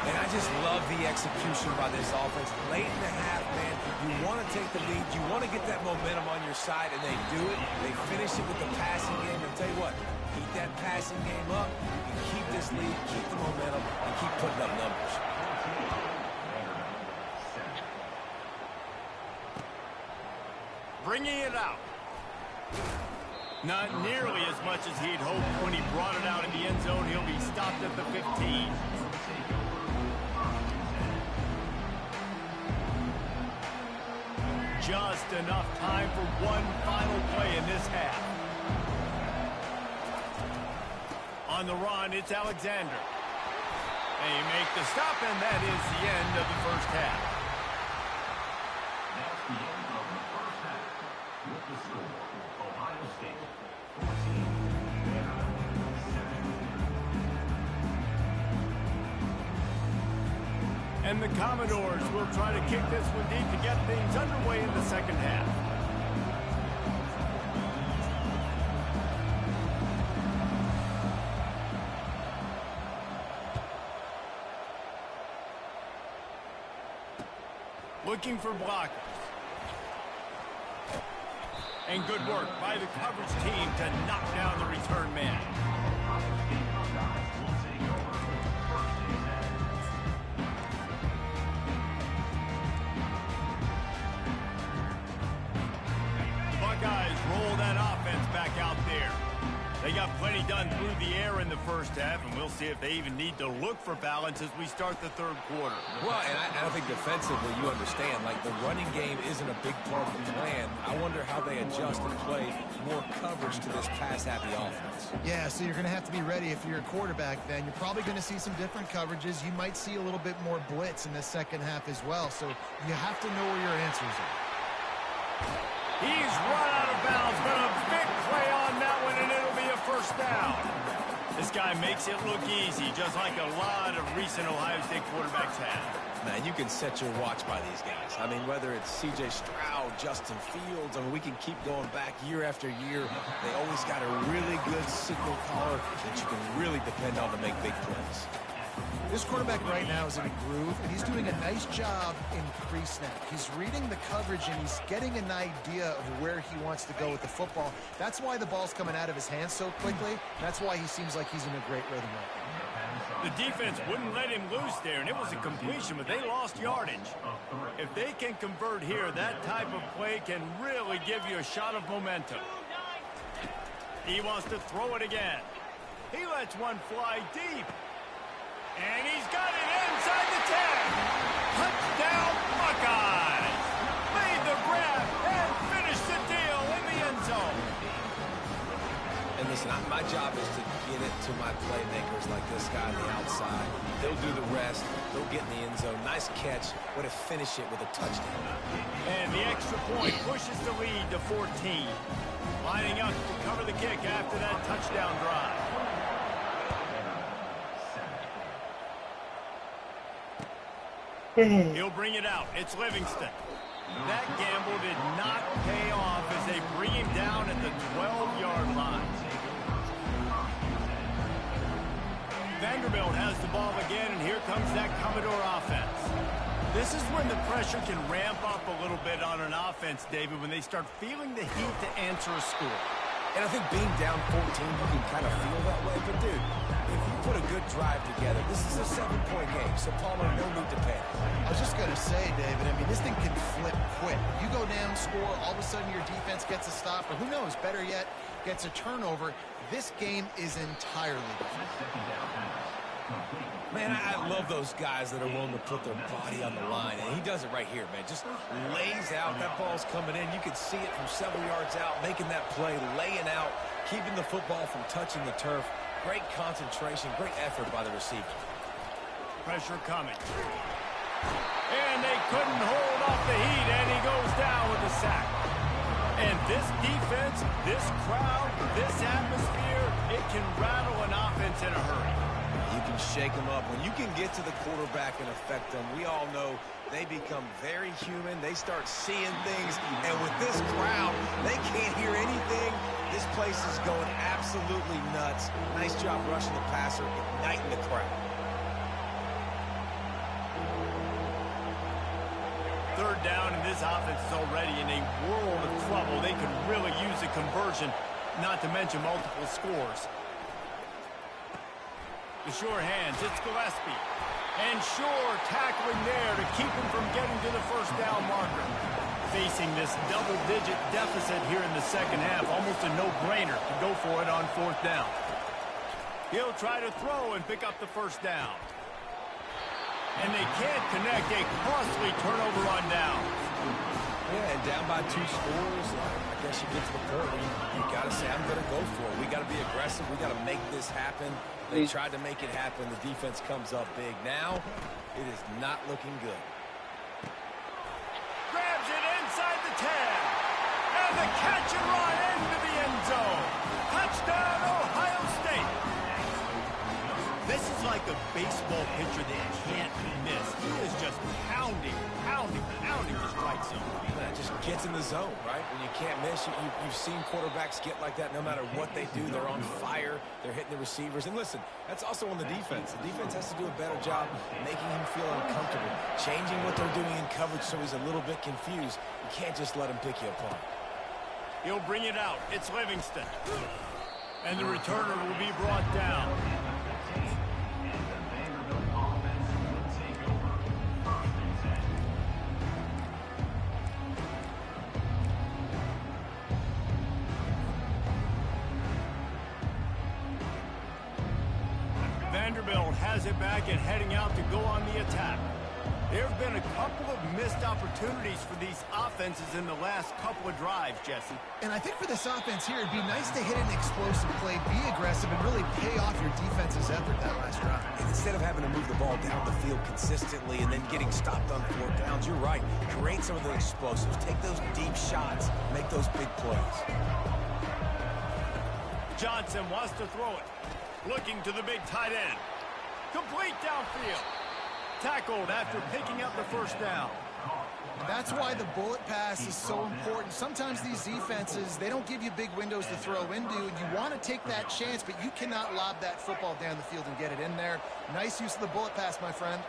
And I just love the execution by this offense. Late in the half, man, you want to take the lead. You want to get that momentum on your side, and they do it. They finish it with the passing game. And tell you what, keep that passing game up. You keep this lead, keep the momentum, and keep putting up numbers. Bringing it out. Not nearly as much as he'd hoped when he brought it out in the end zone. He'll be stopped at the 15. Just enough time for one final play in this half. On the run, it's Alexander. They make the stop, and that is the end of the first half. That's the end of the first half. With the score, Ohio State 14, Vanderbilt 7. And the Commodores will try to kick this one deep to get things underway in the second half. Looking for blockers. And good work by the coverage team to knock down the return man. The Buckeyes roll that offense back out there. They got plenty done through the air in the first half, and we'll see if they even need to look for balance as we start the third quarter. Well, and I think defensively, you understand, like the running game isn't a big part of the plan. I wonder how they adjust and play more coverage to this pass-happy offense. Yeah, so you're going to have to be ready if you're a quarterback then. You're probably going to see some different coverages. You might see a little bit more blitz in the second half as well, so you have to know where your answers are. He's run out of bounds, but a big play on that one, and it'll be a first down. This guy makes it look easy, just like a lot of recent Ohio State quarterbacks have. Man, you can set your watch by these guys. I mean, whether it's C.J. Stroud, Justin Fields, I mean, we can keep going back year after year. They always got a really good signal caller that you can really depend on to make big plays. This quarterback right now is in a groove, and he's doing a nice job in pre-snap. He's reading the coverage, and he's getting an idea of where he wants to go with the football. That's why the ball's coming out of his hands so quickly. That's why he seems like he's in a great rhythm right now. The defense wouldn't let him loose there, and it was a completion, but they lost yardage. If they can convert here, that type of play can really give you a shot of momentum. He wants to throw it again. He lets one fly deep. And he's got it inside the 10. Touchdown, Buckeyes. Made the grab and finished the deal in the end zone. And listen, my job is to get it to my playmakers like this guy on the outside. They'll do the rest. They'll get in the end zone. Nice catch. Way to finish it with a touchdown. And the extra point pushes the lead to 14. Lining up to cover the kick after that touchdown drive. He'll bring it out. It's Livingston. That gamble did not pay off as they bring him down at the 12-yard line. Vanderbilt has the ball again, and here comes that Commodore offense. This is when the pressure can ramp up a little bit on an offense, David, when they start feeling the heat to answer a score. And I think being down 14, you can kind of feel that way. But, dude, if you put a good drive together, this is a 7-point game. So, Palmer, no need to panic. I was just going to say, David, I mean, this thing can flip quick. You go down, score, all of a sudden your defense gets a stop, or who knows, better yet, gets a turnover. This game is entirely different. Man, I love those guys that are willing to put their body on the line, and he does it right here, man. Just lays out. That ball's coming in. You can see it from several yards out, making that play, laying out, keeping the football from touching the turf. Great concentration, great effort by the receiver. Pressure coming. And they couldn't hold off the heat, and he goes down with a sack. And this defense, this crowd, this atmosphere, it can rattle an offense in a hurry. You can shake them up. When you can get to the quarterback and affect them, we all know they become very human. They start seeing things, and with this crowd, they can't hear anything. This place is going absolutely nuts. Nice job rushing the passer, igniting the crowd. Third down, and this offense is already in a world of trouble. They could really use a conversion, not to mention multiple scores. The sure hands, it's Gillespie. And Shore tackling there to keep him from getting to the first down marker. Facing this double-digit deficit here in the second half, almost a no-brainer to go for it on fourth down. He'll try to throw and pick up the first down. And they can't connect, a costly turnover on down. Yeah, and down by 2 scores, I guess you get to the point where you got to say, I'm going to go for it. We got to be aggressive. We got to make this happen. They tried to make it happen. The defense comes up big. Now, it is not looking good. Grabs it inside the 10. And the catch and run into the end zone. Touchdown, Ohio State. This is like a baseball pitcher that can't be missed. He is just pounding the strike zone. Yeah, just gets in the zone, right? When you can't miss, you've seen quarterbacks get like that no matter what they do. They're on fire. They're hitting the receivers. And listen, that's also on the defense. The defense has to do a better job making him feel uncomfortable, changing what they're doing in coverage so he's a little bit confused. You can't just let him pick you apart. He'll bring it out. It's Livingston. And the returner will be brought down. Vanderbilt has it back and heading out to go on the attack. There have been a couple of missed opportunities for these offenses in the last couple of drives, Jesse. And I think for this offense here, it'd be nice to hit an explosive play, be aggressive, and really pay off your defense's effort that last drive. And instead of having to move the ball down the field consistently and then getting stopped on 4 downs, you're right. Create some of the explosives. Take those deep shots. Make those big plays. Johnson wants to throw it. Looking to the big tight end. Complete downfield. Tackled after picking up the first down. That's why the bullet pass is so important. Sometimes these defenses, they don't give you big windows to throw into, and you want to take that chance, but you cannot lob that football down the field and get it in there. Nice use of the bullet pass, my friend.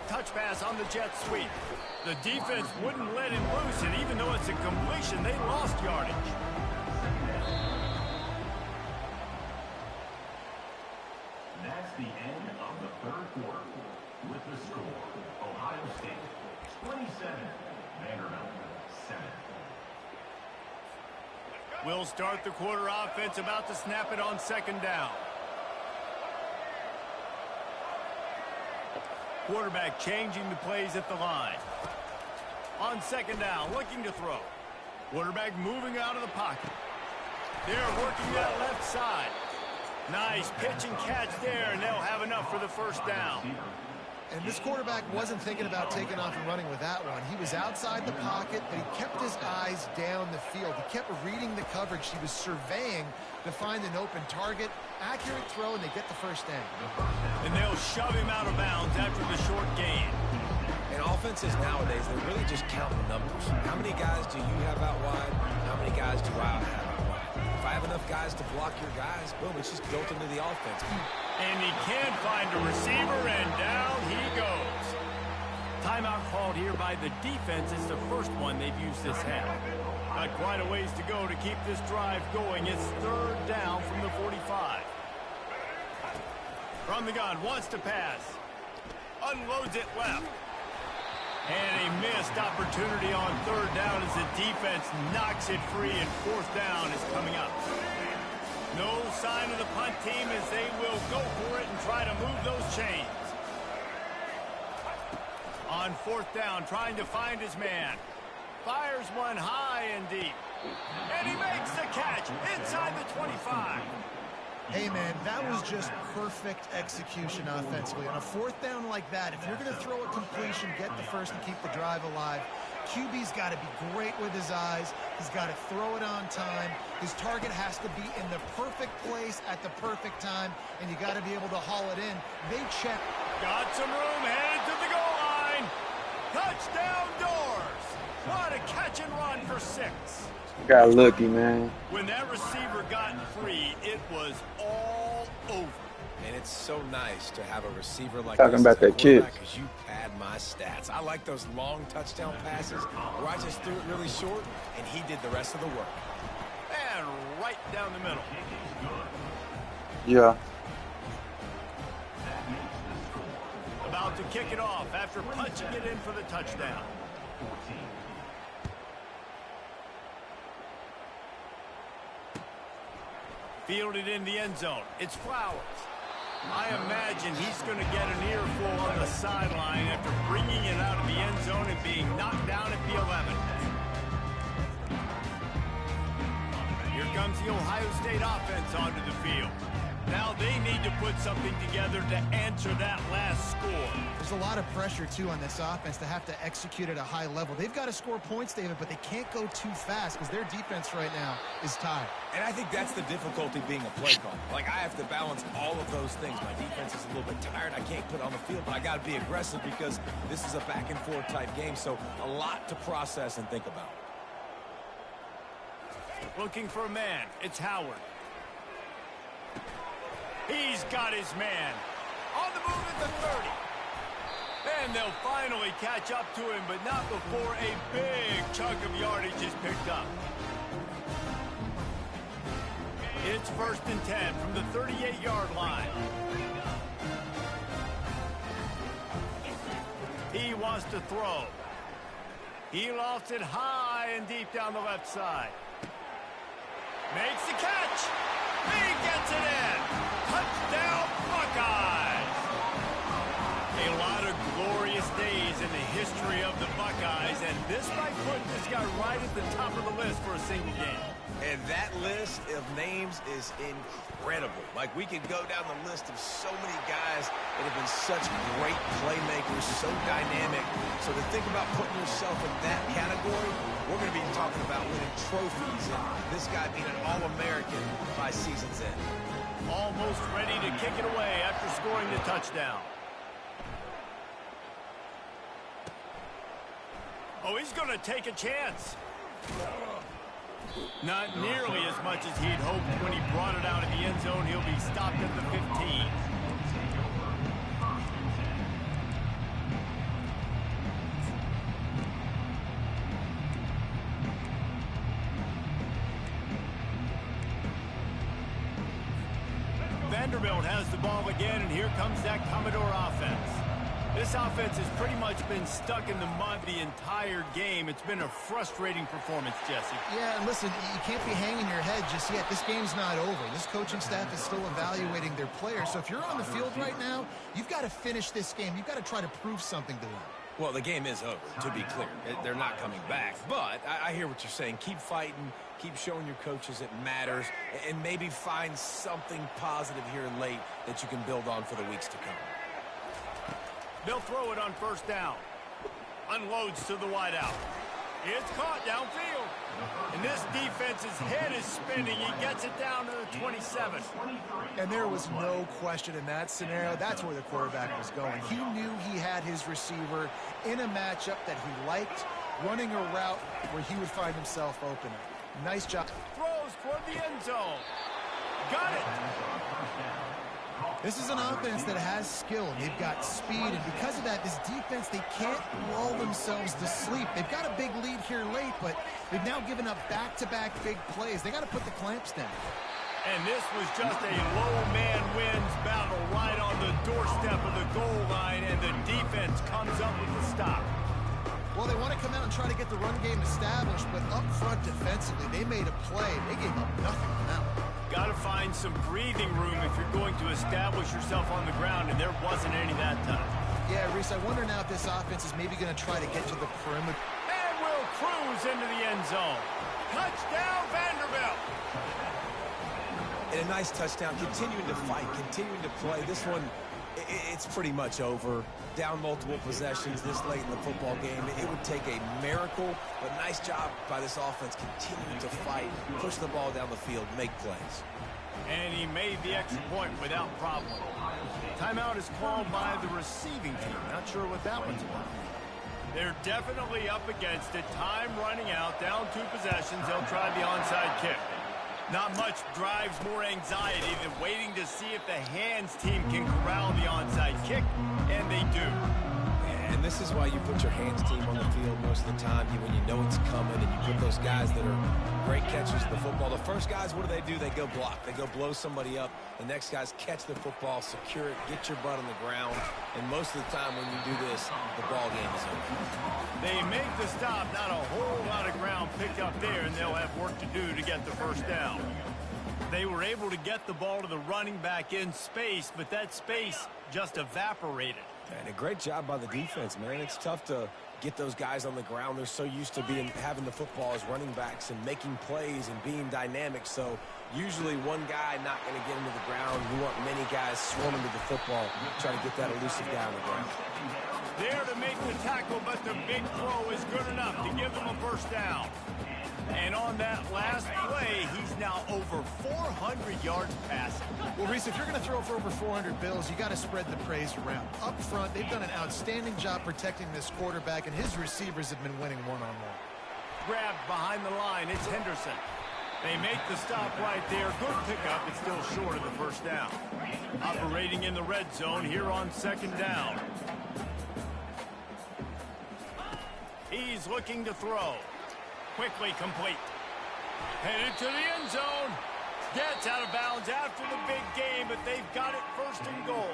Touch pass on the jet sweep. The defense wouldn't let him loose, and even though it's a completion, they lost yardage. That's the end of the third quarter. With the score, Ohio State 27, Vanderbilt 7. We'll start the quarter offense, about to snap it on second down. Quarterback changing the plays at the line. On second down, looking to throw. Quarterback moving out of the pocket. They're working that left side. Nice pitch and catch there, and they'll have enough for the first down. And this quarterback wasn't thinking about taking off and running with that one. He was outside the pocket, but he kept his eyes down the field. He kept reading the coverage. He was surveying to find an open target. Accurate throw, and they get the first down. And they'll shove him out of bounds after the short gain. And offenses nowadays, they're really just counting numbers. How many guys do you have out wide? How many guys do I have out wide? If I have enough guys to block your guys, boom, it's just built into the offense. And he can't find a receiver, and down he goes. Timeout called here by the defense. It's the first one they've used this half. Got quite a ways to go to keep this drive going. It's third down from the 45. From the gun, wants to pass. Unloads it left. And a missed opportunity on third down as the defense knocks it free, and fourth down is coming up. No sign of the punt team as they will go for it and try to move those chains. On fourth down, trying to find his man. Fires one high and deep. And he makes the catch inside the 25. Hey, man, that was just perfect execution offensively. On a fourth down like that, if you're going to throw a completion, get the first and keep the drive alive, QB's got to be great with his eyes. He's got to throw it on time. His target has to be in the perfect place at the perfect time, and you got to be able to haul it in. They check. Got some room, headed to the goal line. Touchdown Doors. What a catch and run for 6. Got lucky, man. When that receiver got free, it was all over. And it's so nice to have a receiver like Talking this about as a that kid. quarterback, 'cause you pad my stats. I like those long touchdown passes where I just threw it really short, and he did the rest of the work. And right down the middle. Yeah. About to kick it off after punching it in for the touchdown. Fielded in the end zone. It's Flowers. I imagine he's going to get an earful on the sideline after bringing it out of the end zone and being knocked down at the 11. Here comes the Ohio State offense onto the field. Now they need to put something together to answer that last score. There's a lot of pressure, too, on this offense to have to execute at a high level. They've got to score points, David, but they can't go too fast because their defense right now is tired. And I think that's the difficulty being a play caller. Like, I have to balance all of those things. My defense is a little bit tired. I can't put on the field, but I got to be aggressive because this is a back-and-forth type game, so a lot to process and think about. Looking for a man. It's Howard. He's got his man. On the move at the 30. And they'll finally catch up to him, but not before a big chunk of yardage is picked up. It's 1st and 10 from the 38-yard line. He wants to throw. He lofts it high and deep down the left side. Makes the catch. He gets it in. Touchdown, Buckeyes. A lot of glorious days in the history of the Buckeyes, and this might put this guy right at the top of the list for a single game. And that list of names is incredible. Like, we could go down the list of so many guys that have been such great playmakers, so dynamic. So to think about putting yourself in that category, we're going to be talking about winning trophies and this guy being an All-American by season's end. Almost ready to kick it away after scoring the touchdown. Oh, he's going to take a chance. Not nearly as much as he'd hoped when he brought it out of the end zone. He'll be stopped at the 15. Vanderbilt has the ball again, and here comes that Commodore offense. This offense has pretty much been stuck in the mud the entire game. It's been a frustrating performance, Jesse. Yeah, and listen, you can't be hanging your head just yet. This game's not over. This coaching staff is still evaluating their players. So if you're on the field right now, you've got to finish this game. You've got to try to prove something to them. Well, the game is over, to be clear. They're not coming back. But I hear what you're saying. Keep fighting. Keep showing your coaches it matters. And maybe find something positive here late that you can build on for the weeks to come. They'll throw it on 1st down. Unloads to the wideout. It's caught downfield. And this defense's head is spinning. He gets it down to the 27. And there was no question in that scenario. That's where the quarterback was going. He knew he had his receiver in a matchup that he liked, running a route where he would find himself open. Nice job. Throws toward the end zone. Got it. This is an offense that has skill. They've got speed, and because of that, this defense, they can't lull themselves to sleep. They've got a big lead here late, but they've now given up back-to-back big plays. They got to put the clamps down. And this was just a low man wins battle right on the doorstep of the goal line, and the defense comes up with the stop. Well, they want to come out and try to get the run game established, but up front defensively, they made a play. They gave up nothing on that one. got to find some breathing room if you're going to establish yourself on the ground, and there wasn't any that time. Yeah, Reese, I wonder now if this offense is maybe going to try to get to the perimeter. And will cruise into the end zone. Touchdown, Vanderbilt. And a nice touchdown, continuing to fight, continuing to play. This one, it's pretty much over. Down multiple possessions this late in the football game. It would take a miracle, but nice job by this offense continuing to fight, push the ball down the field, make plays. And he made the extra point without problem. Timeout is called by the receiving team. Not sure what that one's about. They're definitely up against it. Time running out, down 2 possessions. They'll try the onside kick. Not much drives more anxiety than waiting to see if the hands team can corral the onside kick, and they do. And this is why you put your hands team on the field most of the time when you know it's coming, and you put those guys that are great catchers of the football. The first guys, what do? They go block. They go blow somebody up. The next guys catch the football, secure it, get your butt on the ground. And most of the time when you do this, the ball game is over. They make the stop, not a whole lot of ground picked up there, and they'll have work to do to get the first down. They were able to get the ball to the running back in space, but that space just evaporated. And a great job by the defense, man. It's tough to get those guys on the ground. They're so used to having the football as running backs and making plays and being dynamic. So usually one guy not going to get into the ground. You want many guys swarming to the football, trying to get that elusive guy on the ground. There to make the tackle, but the big throw is good enough to give them a first down. And on that last play, he's now over 400 yards passing. Well, Reese, if you're going to throw for over 400 bills, you got to spread the praise around. Up front, they've done an outstanding job protecting this quarterback, and his receivers have been winning one-on-one. Grabbed behind the line, it's Henderson. They make the stop right there. Good pickup. It's still short of the first down. Operating in the red zone here on second down. He's looking to throw. Quickly complete. Headed to the end zone. Gets out of bounds after the big game, but they've got it first and goal.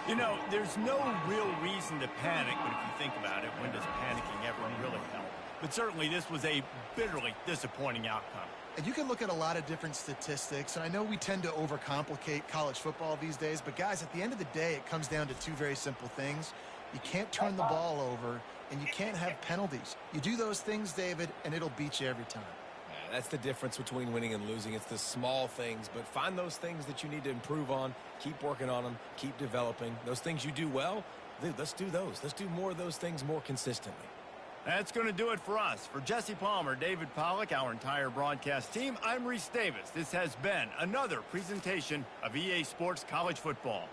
You know, there's no real reason to panic, but if you think about it, when does panicking ever really help? But certainly this was a bitterly disappointing outcome. And you can look at a lot of different statistics, and I know we tend to overcomplicate college football these days, but guys, at the end of the day, it comes down to 2 very simple things. You can't turn the ball over, and you can't have penalties. You do those things, David, and it'll beat you every time. Yeah, that's the difference between winning and losing. It's the small things, but find those things that you need to improve on. Keep working on them. Keep developing. Those things you do well, dude, let's do those. Let's do more of those things more consistently. That's going to do it for us. For Jesse Palmer, David Pollack, our entire broadcast team, I'm Reese Davis. This has been another presentation of EA Sports College Football.